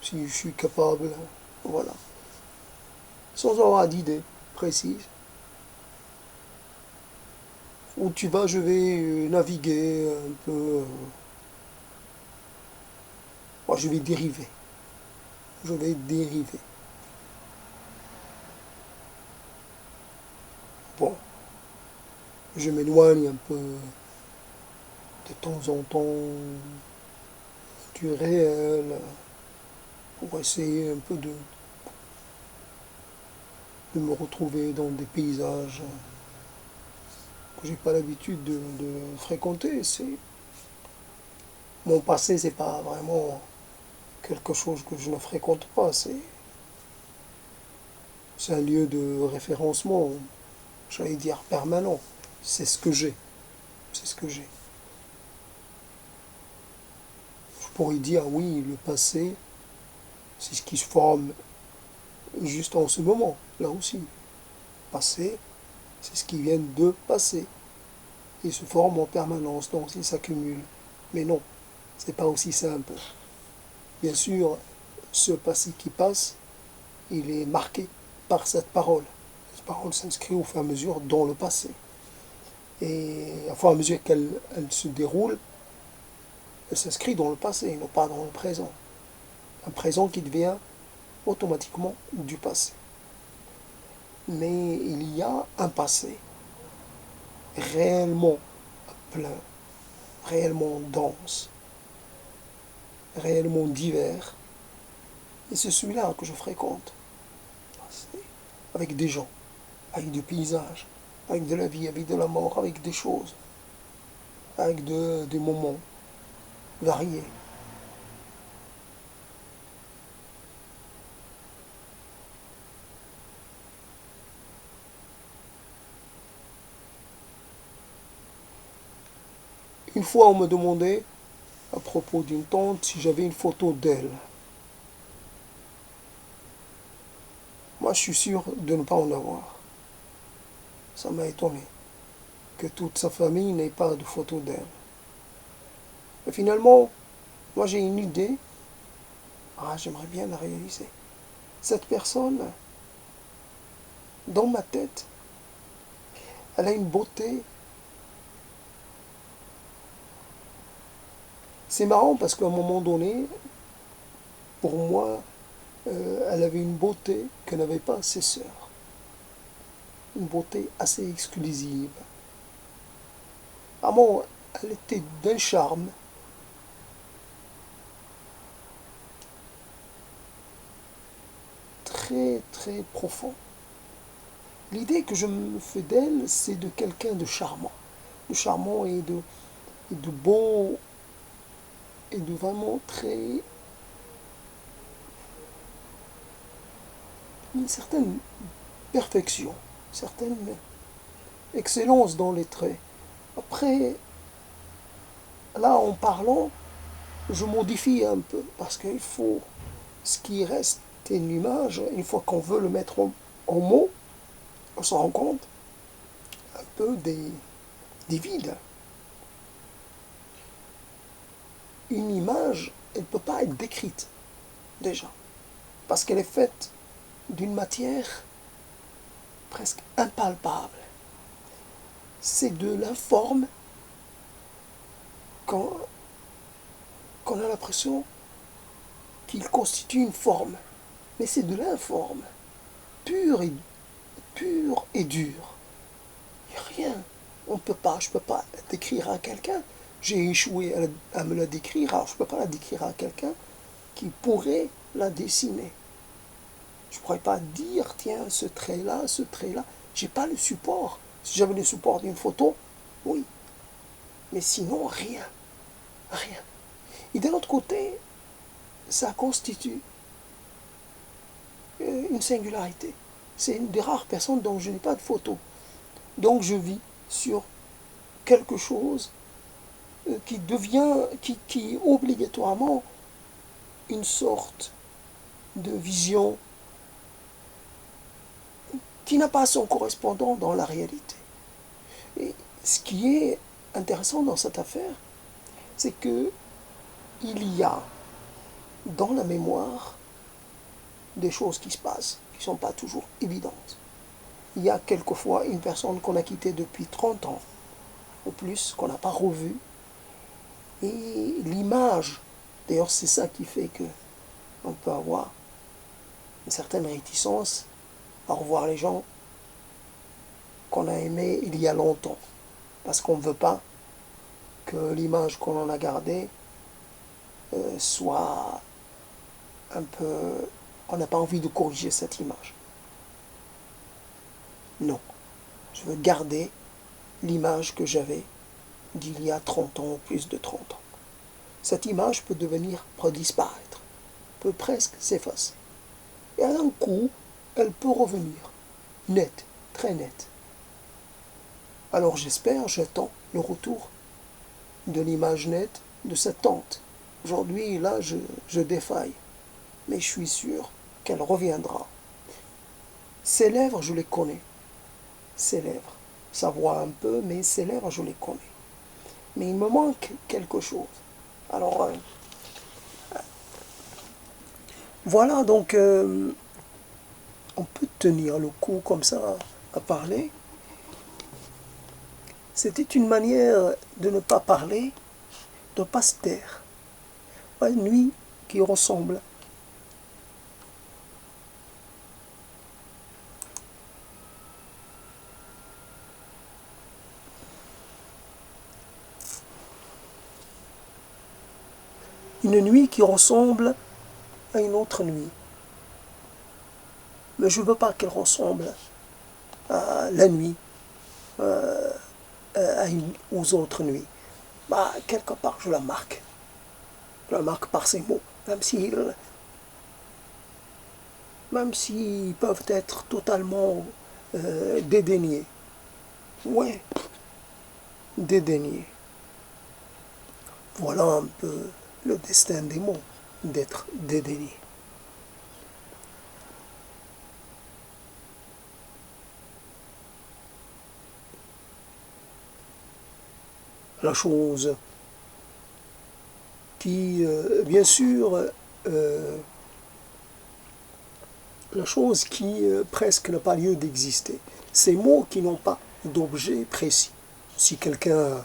Speaker 1: si je suis capable, voilà. Sans avoir d'idée précise. Où tu vas, je vais naviguer un peu. Moi, je vais dériver. Je vais dériver. Bon, je m'éloigne un peu de temps en temps du réel pour essayer un peu de me retrouver dans des paysages que j'ai pas l'habitude de fréquenter. Mon passé, c'est pas vraiment quelque chose que je ne fréquente pas. C'est un lieu de référencement, j'allais dire permanent. C'est ce que j'ai. C'est ce que j'ai. Je pourrais dire oui, le passé, c'est ce qui se forme juste en ce moment, là aussi. Passé, c'est ce qui vient de passer. Il se forme en permanence, donc il s'accumule. Mais non, c'est pas aussi simple. Bien sûr, ce passé qui passe, il est marqué par cette parole. Cette parole s'inscrit au fur et à mesure dans le passé. Et au fur et à mesure qu'elle se déroule, elle s'inscrit dans le passé, non pas dans le présent. Un présent qui devient automatiquement du passé. Mais il y a un passé réellement plein, réellement dense, réellement divers. Et c'est celui-là que je fréquente. Avec des gens, avec des paysages, avec de la vie, avec de la mort, avec des choses, avec des moments variés. Une fois, on me demandait, à propos d'une tante, si j'avais une photo d'elle. Moi, je suis sûr de ne pas en avoir. Ça m'a étonné que toute sa famille n'ait pas de photo d'elle. Et finalement, moi j'ai une idée. Ah, j'aimerais bien la réaliser. Cette personne, dans ma tête, elle a une beauté. C'est marrant parce qu'à un moment donné, pour moi, elle avait une beauté que n'avaient pas ses sœurs. Une beauté assez exclusive. Vraiment, elle était d'un charme très très profond. L'idée que je me fais d'elle, c'est de quelqu'un de charmant. De charmant et de beau et de vraiment très... une certaine perfection, une certaine excellence dans les traits. Après, là, en parlant, je modifie un peu, parce qu'il faut... ce qui reste une image, une fois qu'on veut le mettre en mots, on se rend compte un peu des vides. Une image, elle ne peut pas être décrite, déjà, parce qu'elle est faite d'une matière presque impalpable. C'est de l'informe qu'on a l'impression qu'il constitue une forme. Mais c'est de l'informe, pur et dur. Il n'y a rien. On peut pas, je ne peux pas décrire à quelqu'un. J'ai échoué à me la décrire, alors je ne peux pas la décrire à quelqu'un qui pourrait la dessiner. Je ne pourrais pas dire, tiens, ce trait-là, ce trait-là. J'ai pas le support. Si j'avais le support d'une photo, oui. Mais sinon, rien. Rien. Et d'un autre côté, ça constitue une singularité. C'est une des rares personnes dont je n'ai pas de photo. Donc je vis sur quelque chose qui devient, qui obligatoirement une sorte de vision qui n'a pas son correspondant dans la réalité. Et ce qui est intéressant dans cette affaire, c'est que il y a dans la mémoire des choses qui se passent, qui ne sont pas toujours évidentes. Il y a quelquefois une personne qu'on a quittée depuis 30 ans, ou plus, qu'on n'a pas revue, et l'image, d'ailleurs c'est ça qui fait que on peut avoir une certaine réticence à revoir les gens qu'on a aimés il y a longtemps, parce qu'on ne veut pas que l'image qu'on en a gardée soit un peu... On n'a pas envie de corriger cette image. Non. Je veux garder l'image que j'avais d'il y a 30 ans ou plus de 30 ans. Cette image peut disparaître, peut presque s'effacer. Et à un coup, elle peut revenir, nette, très nette. Alors j'attends le retour de l'image nette de cette tante. Aujourd'hui, là, je défaille, mais je suis sûr qu'elle reviendra. Ses lèvres, je les connais. Ses lèvres. Sa voix un peu, mais ses lèvres, je les connais. Mais il me manque quelque chose. Alors, voilà, donc, on peut tenir le coup comme ça, à parler. C'était une manière de ne pas parler, de ne pas se taire. Une nuit qui ressemble. Une nuit qui ressemble à une autre nuit. Mais je ne veux pas qu'elle ressemble à la nuit, aux autres nuits. Quelque part, je la marque. Je la marque par ces mots, même s'ils peuvent être totalement dédaignés. Ouais, dédaignés. Voilà un peu le destin des mots, d'être dédaignés. La chose qui, bien sûr, la chose qui presque n'a pas lieu d'exister. Ces mots qui n'ont pas d'objet précis. Si quelqu'un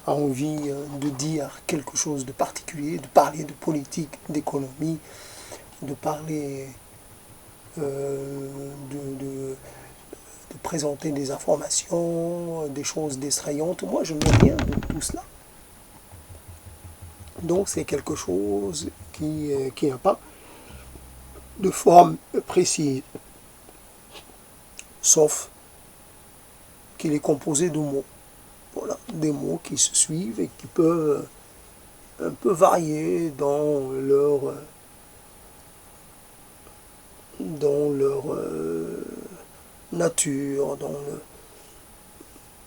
Speaker 1: a envie de dire quelque chose de particulier, de parler de politique, d'économie, de parler, de présenter des informations, des choses distrayantes, moi je n'ai rien de tout cela. Donc c'est quelque chose qui n'a pas de forme précise, sauf qu'il est composé de mots. Voilà, des mots qui se suivent et qui peuvent un peu varier dans leur nature,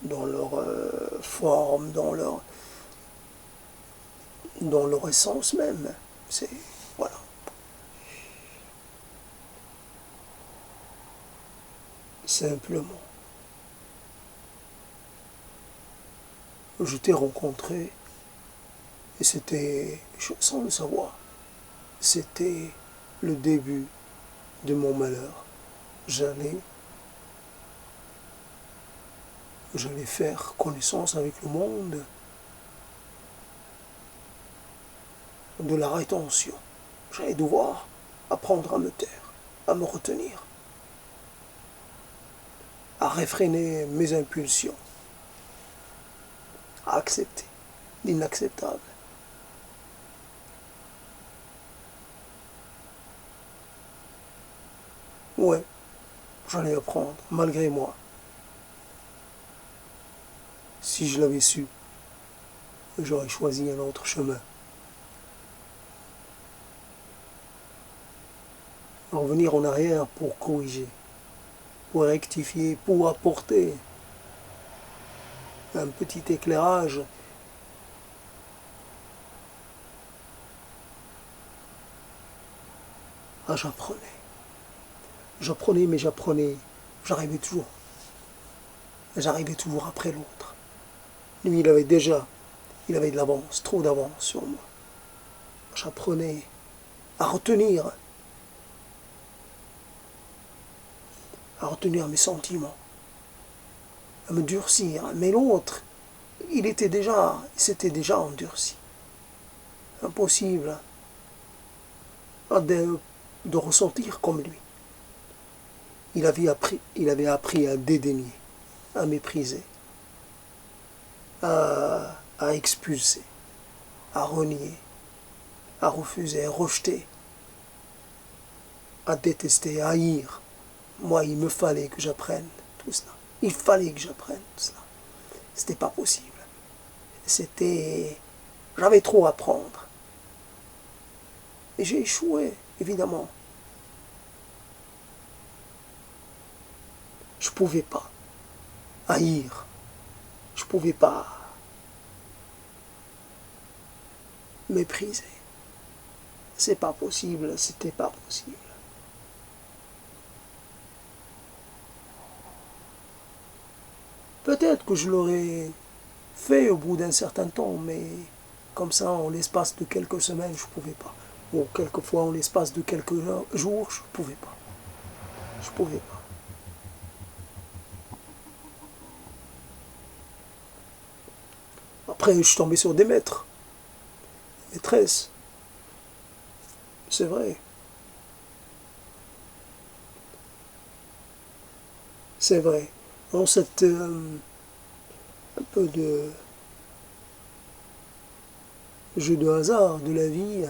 Speaker 1: dans leur forme, dans leur essence même. C'est, voilà. Simplement. Je t'ai rencontré et c'était, sans le savoir, c'était le début de mon malheur. J'allais faire connaissance avec le monde de la rétention. J'allais devoir apprendre à me taire, à me retenir, à réfréner mes impulsions, à accepter l'inacceptable. Ouais, j'allais apprendre, malgré moi. Si je l'avais su, j'aurais choisi un autre chemin. Revenir en arrière pour corriger, pour rectifier, pour apporter un petit éclairage. J'apprenais. J'apprenais, mais j'apprenais. J'arrivais toujours. J'arrivais toujours après l'autre. Lui, il avait de l'avance, trop d'avance sur moi. J'apprenais à retenir mes sentiments, à me durcir. Mais l'autre, il s'était déjà endurci. Impossible de ressentir comme lui. Il avait appris à dédaigner, à mépriser, à expulser, à renier, à refuser, à rejeter, à détester, à haïr. Moi, il me fallait que j'apprenne tout cela. Il fallait que j'apprenne tout cela. C'était pas possible. C'était... J'avais trop à prendre. Et j'ai échoué, évidemment. Je pouvais pas haïr. Je pouvais pas mépriser. C'est pas possible, c'était pas possible. Peut-être que je l'aurais fait au bout d'un certain temps, mais comme ça, en l'espace de quelques semaines, je pouvais pas. Ou quelquefois, en l'espace de quelques jours, je pouvais pas. Je pouvais pas. Après, je suis tombé sur des maîtres, maîtresses. C'est vrai. C'est vrai. Dans cette un peu de jeu de hasard de la vie,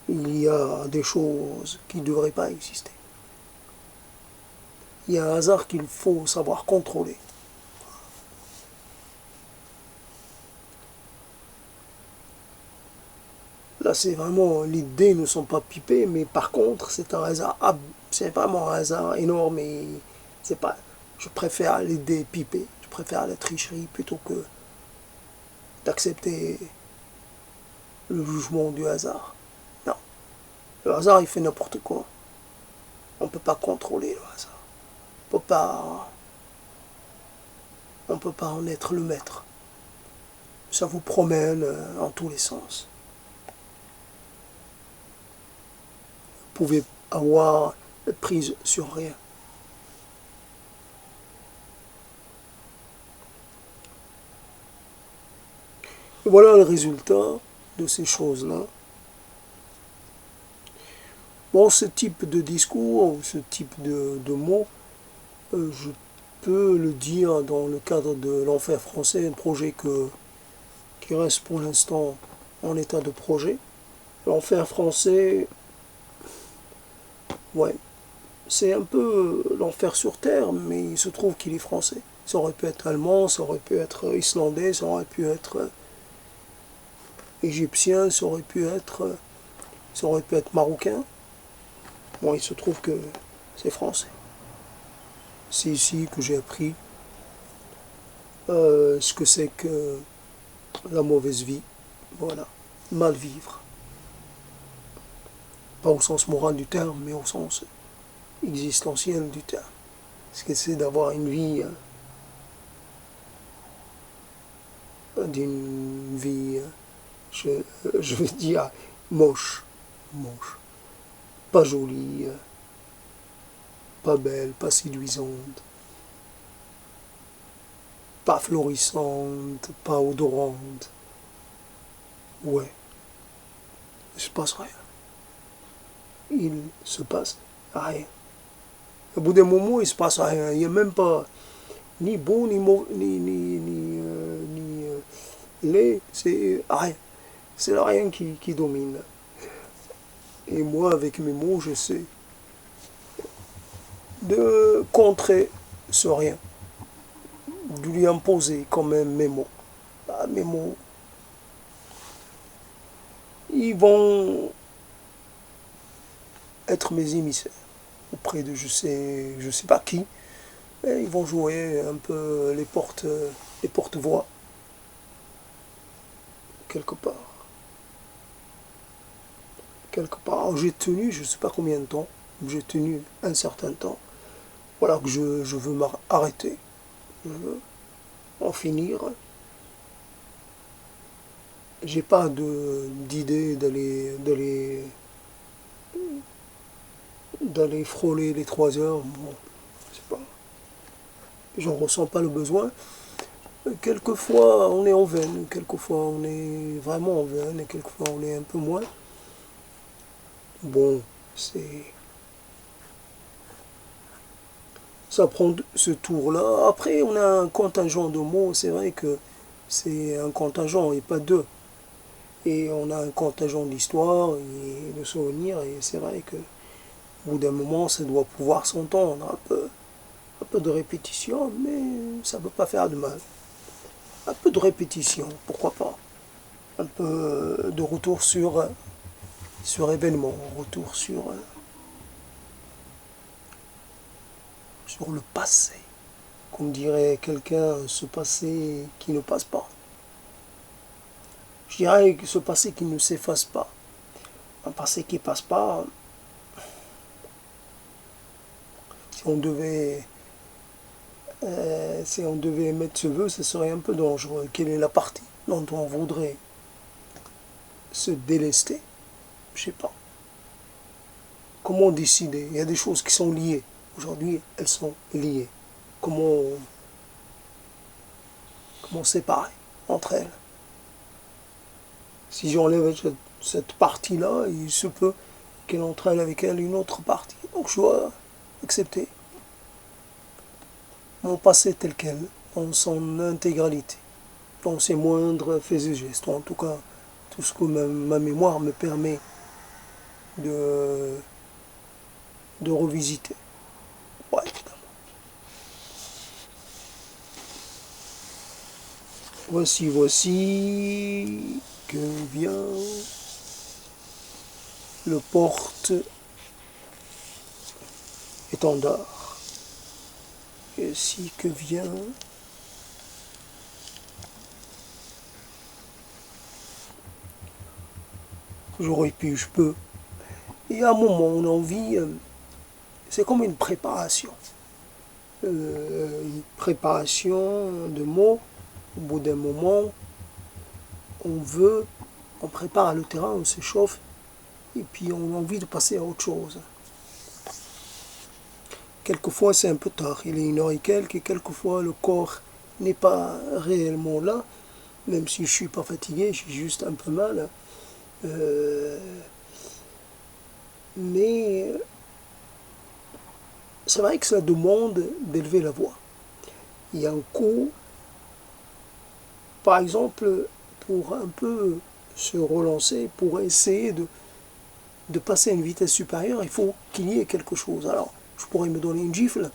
Speaker 1: il y a des choses qui ne devraient pas exister. Il y a un hasard qu'il faut savoir contrôler. Là, c'est vraiment, les dés ne sont pas pipés, mais par contre, c'est un hasard, c'est vraiment un hasard énorme et c'est pas, je préfère les dés pipés, je préfère la tricherie plutôt que d'accepter le jugement du hasard. Non, le hasard, il fait n'importe quoi. On ne peut pas contrôler le hasard. On peut pas en être le maître. Ça vous promène en tous les sens. Vous pouvez avoir prise sur rien. Et voilà le résultat de ces choses-là. Bon, ce type de discours, ce type de mots, je peux le dire dans le cadre de l'Enfer français, un projet qui reste pour l'instant en état de projet. L'Enfer français, ouais, c'est un peu l'enfer sur Terre, mais il se trouve qu'il est français. Ça aurait pu être allemand, ça aurait pu être islandais, ça aurait pu être égyptien, ça aurait pu être marocain. Bon, il se trouve que c'est français. C'est ici que j'ai appris ce que c'est que la mauvaise vie. Voilà, mal vivre. Pas au sens moral du terme, mais au sens existentiel du terme. Ce que c'est d'avoir une vie, d'une vie, je, je veux dire, moche, moche, pas jolie, pas belle, pas séduisante, pas florissante, pas odorante. Ouais, il se passe rien. Il se passe rien. Au bout d'un moment, il se passe rien. Il n'y a même pas ni beau, ni mauvais, ni laid. C'est rien. C'est le rien qui domine. Et moi, avec mes mots, j'essaie de contrer ce rien, de lui imposer quand même mes mots. Ah, mes mots, ils vont être mes émissaires auprès de je sais pas qui. Et ils vont jouer un peu les porte-voix quelque part. Quelque part. Alors, j'ai tenu, je ne sais pas combien de temps, j'ai tenu un certain temps. Voilà que je veux m'arrêter. Je veux en finir. J'ai pas d'idée d'aller frôler les 3 heures. Bon, c'est pas, j'en ressens pas le besoin. Quelquefois on est en veine, quelquefois on est vraiment en veine, et quelquefois on est un peu moins. Bon, ça prend ce tour-là. Après, on a un contingent de mots. C'est vrai que c'est un contingent et pas deux. Et on a un contingent d'histoire et de souvenirs. Et c'est vrai que au bout d'un moment, ça doit pouvoir s'entendre un peu. Un peu de répétition, mais ça ne peut pas faire de mal. Un peu de répétition, pourquoi pas. Un peu de retour sur événement, retour sur le passé. Comme dirait quelqu'un, ce passé qui ne passe pas. Je dirais que ce passé qui ne s'efface pas. Un passé qui ne passe pas, si on devait émettre ce vœu, ce serait un peu dangereux. Quelle est la partie dont on voudrait se délester? Je sais pas. Comment décider? Il y a des choses qui sont liées. Aujourd'hui, elles sont liées. Comment séparer entre elles? Si j'enlève cette partie-là, il se peut qu'elle entraîne avec elle une autre partie. Donc je dois accepter mon passé tel quel, en son intégralité, dans ses moindres faits et gestes. En tout cas, tout ce que ma mémoire me permet de revisiter. Ouais, évidemment. Voici que vient le porte-étendard. Et si que vient j'aurais pu, je peux. Et à un moment, on a envie, c'est comme une préparation. Une préparation de mots. Au bout d'un moment, on prépare le terrain, on s'échauffe, et puis on a envie de passer à autre chose. Quelquefois, c'est un peu tard, il est 1 heure et quelques, et quelquefois, le corps n'est pas réellement là, même si je ne suis pas fatigué, j'ai juste un peu mal. Mais c'est vrai que ça demande d'élever la voix. Il y a un coup, par exemple, pour un peu se relancer, pour essayer de passer à une vitesse supérieure, il faut qu'il y ait quelque chose. Alors, je pourrais me donner une gifle,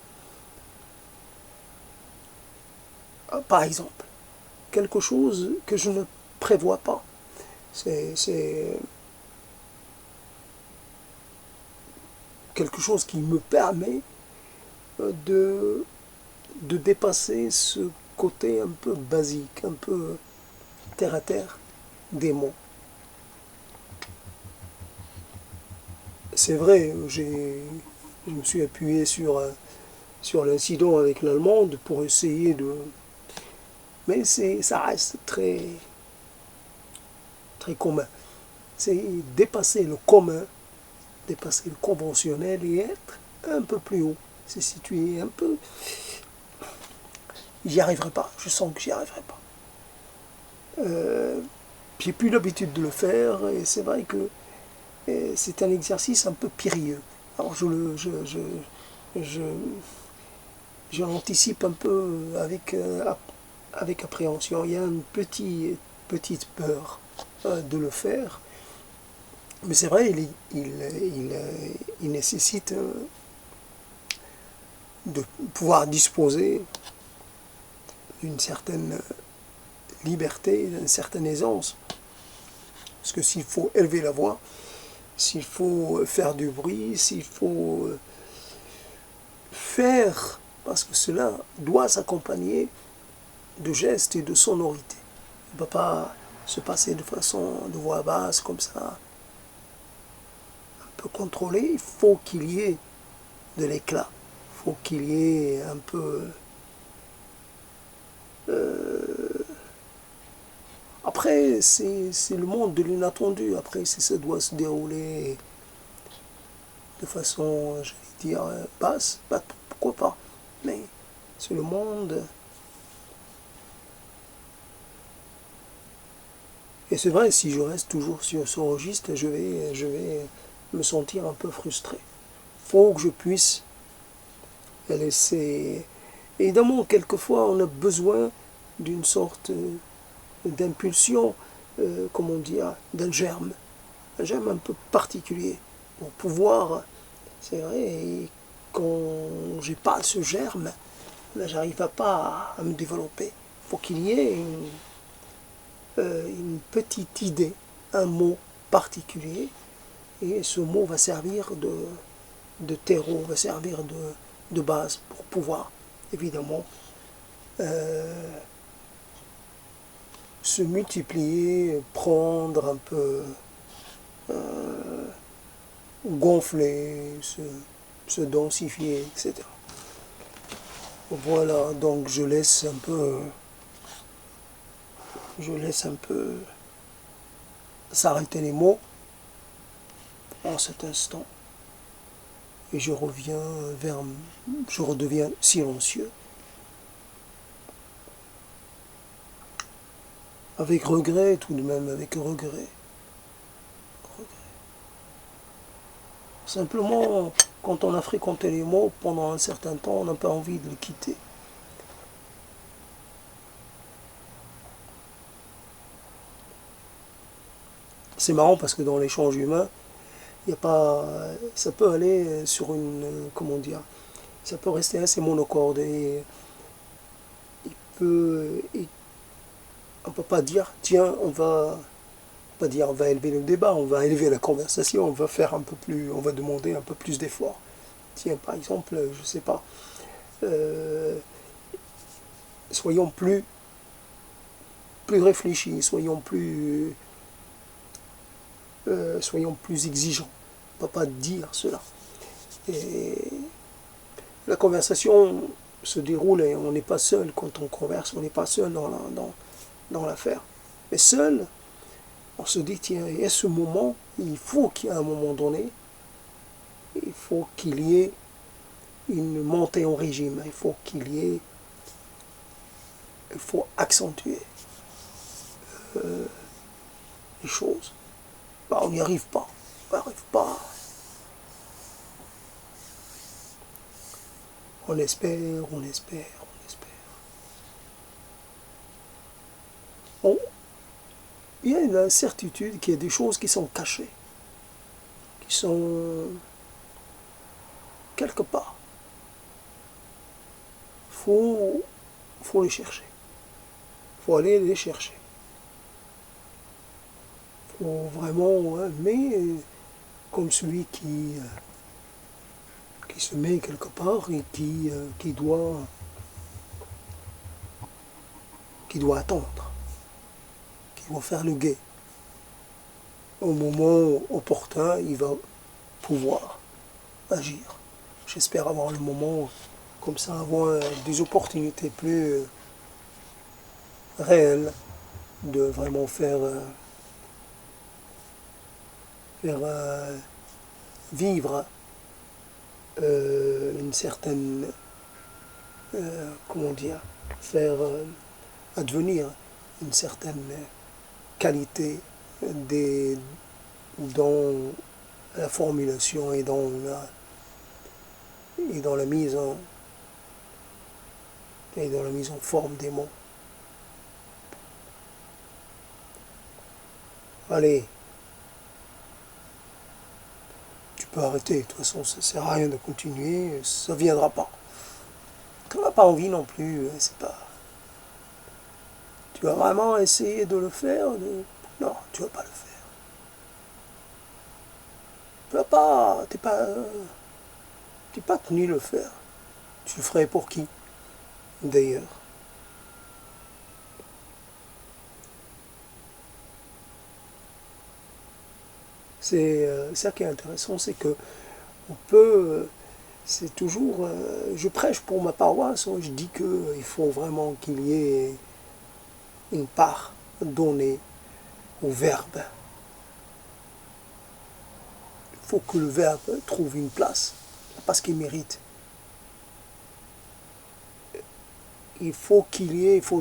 Speaker 1: par exemple. Quelque chose que je ne prévois pas. C'est quelque chose qui me permet de dépasser ce côté un peu basique, un peu terre à terre des mots. C'est vrai, je me suis appuyé sur l'incident avec l'allemande pour essayer de... Mais ça reste très, très commun. C'est dépasser le commun, dépasser le conventionnel et être un peu plus haut. C'est situé un peu... J'y arriverai pas, je sens que j'y arriverai pas. J'ai plus l'habitude de le faire et c'est vrai que c'est un exercice un peu périlleux. Alors je l'anticipe un peu avec appréhension. Il y a une petite peur de le faire. Mais c'est vrai, il nécessite de pouvoir disposer d'une certaine liberté, d'une certaine aisance. Parce que s'il faut élever la voix, s'il faut faire du bruit, s'il faut faire, parce que cela doit s'accompagner de gestes et de sonorités. Il ne peut pas se passer de façon de voix basse comme ça, un peu contrôlée. Il faut qu'il y ait de l'éclat, il faut qu'il y ait un peu... Après, c'est le monde de l'inattendu. Après, si ça doit se dérouler de façon, j'allais dire, basse, bah, pourquoi pas. Mais c'est le monde. Et c'est vrai, si je reste toujours sur ce registre, je vais me sentir un peu frustré. Il faut que je puisse laisser... Évidemment, quelquefois, on a besoin d'une sorte d'impulsion, comment dire, d'un germe. Un germe un peu particulier. Pour pouvoir, c'est vrai, quand j'ai pas ce germe, ben, j'arrive pas à me développer. Il faut qu'il y ait une petite idée, un mot particulier, et ce mot va servir de terreau, va servir de base pour pouvoir, évidemment, se multiplier, prendre un peu, gonfler, se densifier, etc. Voilà, donc je laisse un peu s'arrêter les mots en cet instant et je redeviens silencieux avec regret tout de même, avec regret. Simplement, quand on a fréquenté les mots pendant un certain temps, on n'a pas envie de les quitter. C'est marrant parce que dans l'échange humain, il y a pas, ça peut aller sur une, comment dire, ça peut rester assez monocorde et on peut pas dire, tiens, pas dire on va élever le débat, on va élever la conversation, on va faire un peu plus, on va demander un peu plus d'efforts. Tiens, par exemple, je sais pas, euh, soyons plus réfléchis, soyons plus exigeants. On ne peut pas dire cela. Et la conversation se déroule et on n'est pas seul quand on converse, on n'est pas seul dans l'affaire. Mais seul, on se dit, tiens, et à ce moment, il faut qu'il y ait un moment donné, il faut qu'il y ait une montée en régime, il faut accentuer les choses. Bah, on n'y arrive pas. On n'y arrive pas. On espère, on espère, on espère. Bon, il y a une incertitude qu'il y a des choses qui sont cachées, qui sont quelque part. Faut les chercher. Faut aller les chercher. Faut vraiment, mais comme celui qui se met quelque part et qui doit attendre, qui doit faire le guet. Au moment opportun, il va pouvoir agir. J'espère avoir le moment comme ça, avoir des opportunités plus réelles de vraiment faire vivre une certaine, comment dire, faire advenir une certaine qualité dans la formulation et dans la mise en forme des mots. Allez, tu peux arrêter, de toute façon ça sert à rien de continuer, ça viendra pas. Tu n'as pas envie non plus, c'est pas. Tu vas vraiment essayer de le faire Non, tu vas pas le faire. Tu vas pas. T'es pas tenu le faire. Tu le ferais pour qui, d'ailleurs? C'est ça qui est intéressant, c'est que on peut. C'est toujours. Je prêche pour ma paroisse, je dis qu'il faut vraiment qu'il y ait une part donnée au verbe. Il faut que le verbe trouve une place, parce qu'il mérite. Il faut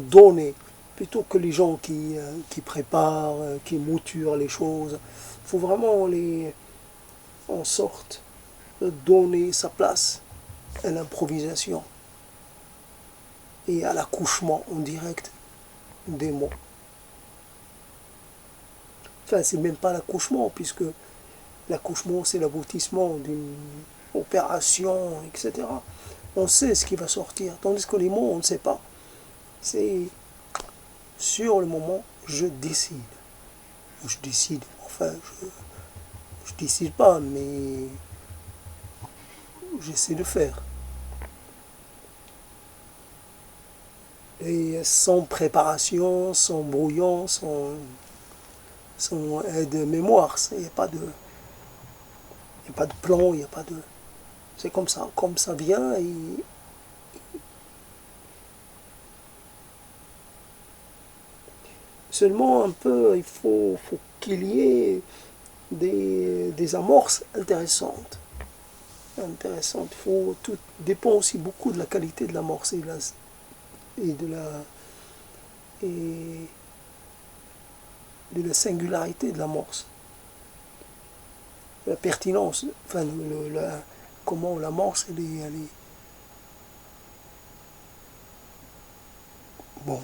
Speaker 1: donner, plutôt que les gens qui préparent, qui mouturent les choses. Il faut vraiment en sorte de donner sa place à l'improvisation et à l'accouchement en direct des mots. Enfin, c'est même pas l'accouchement, puisque l'accouchement, c'est l'aboutissement opération, etc. On sait ce qui va sortir, tandis que les mots, on ne sait pas. C'est sur le moment, je décide. Je décide, enfin, je décide pas, mais j'essaie de faire. Et sans préparation, sans brouillon, sans aide mémoire, il n'y a pas de, y a pas de plan, il n'y a pas de... C'est comme ça vient. Et seulement un peu, faut qu'il y ait des amorces intéressantes. Tout dépend aussi beaucoup de la qualité de l'amorce et et de la singularité de l'amorce. La pertinence, enfin, comment l'amorce, elle est... Bon,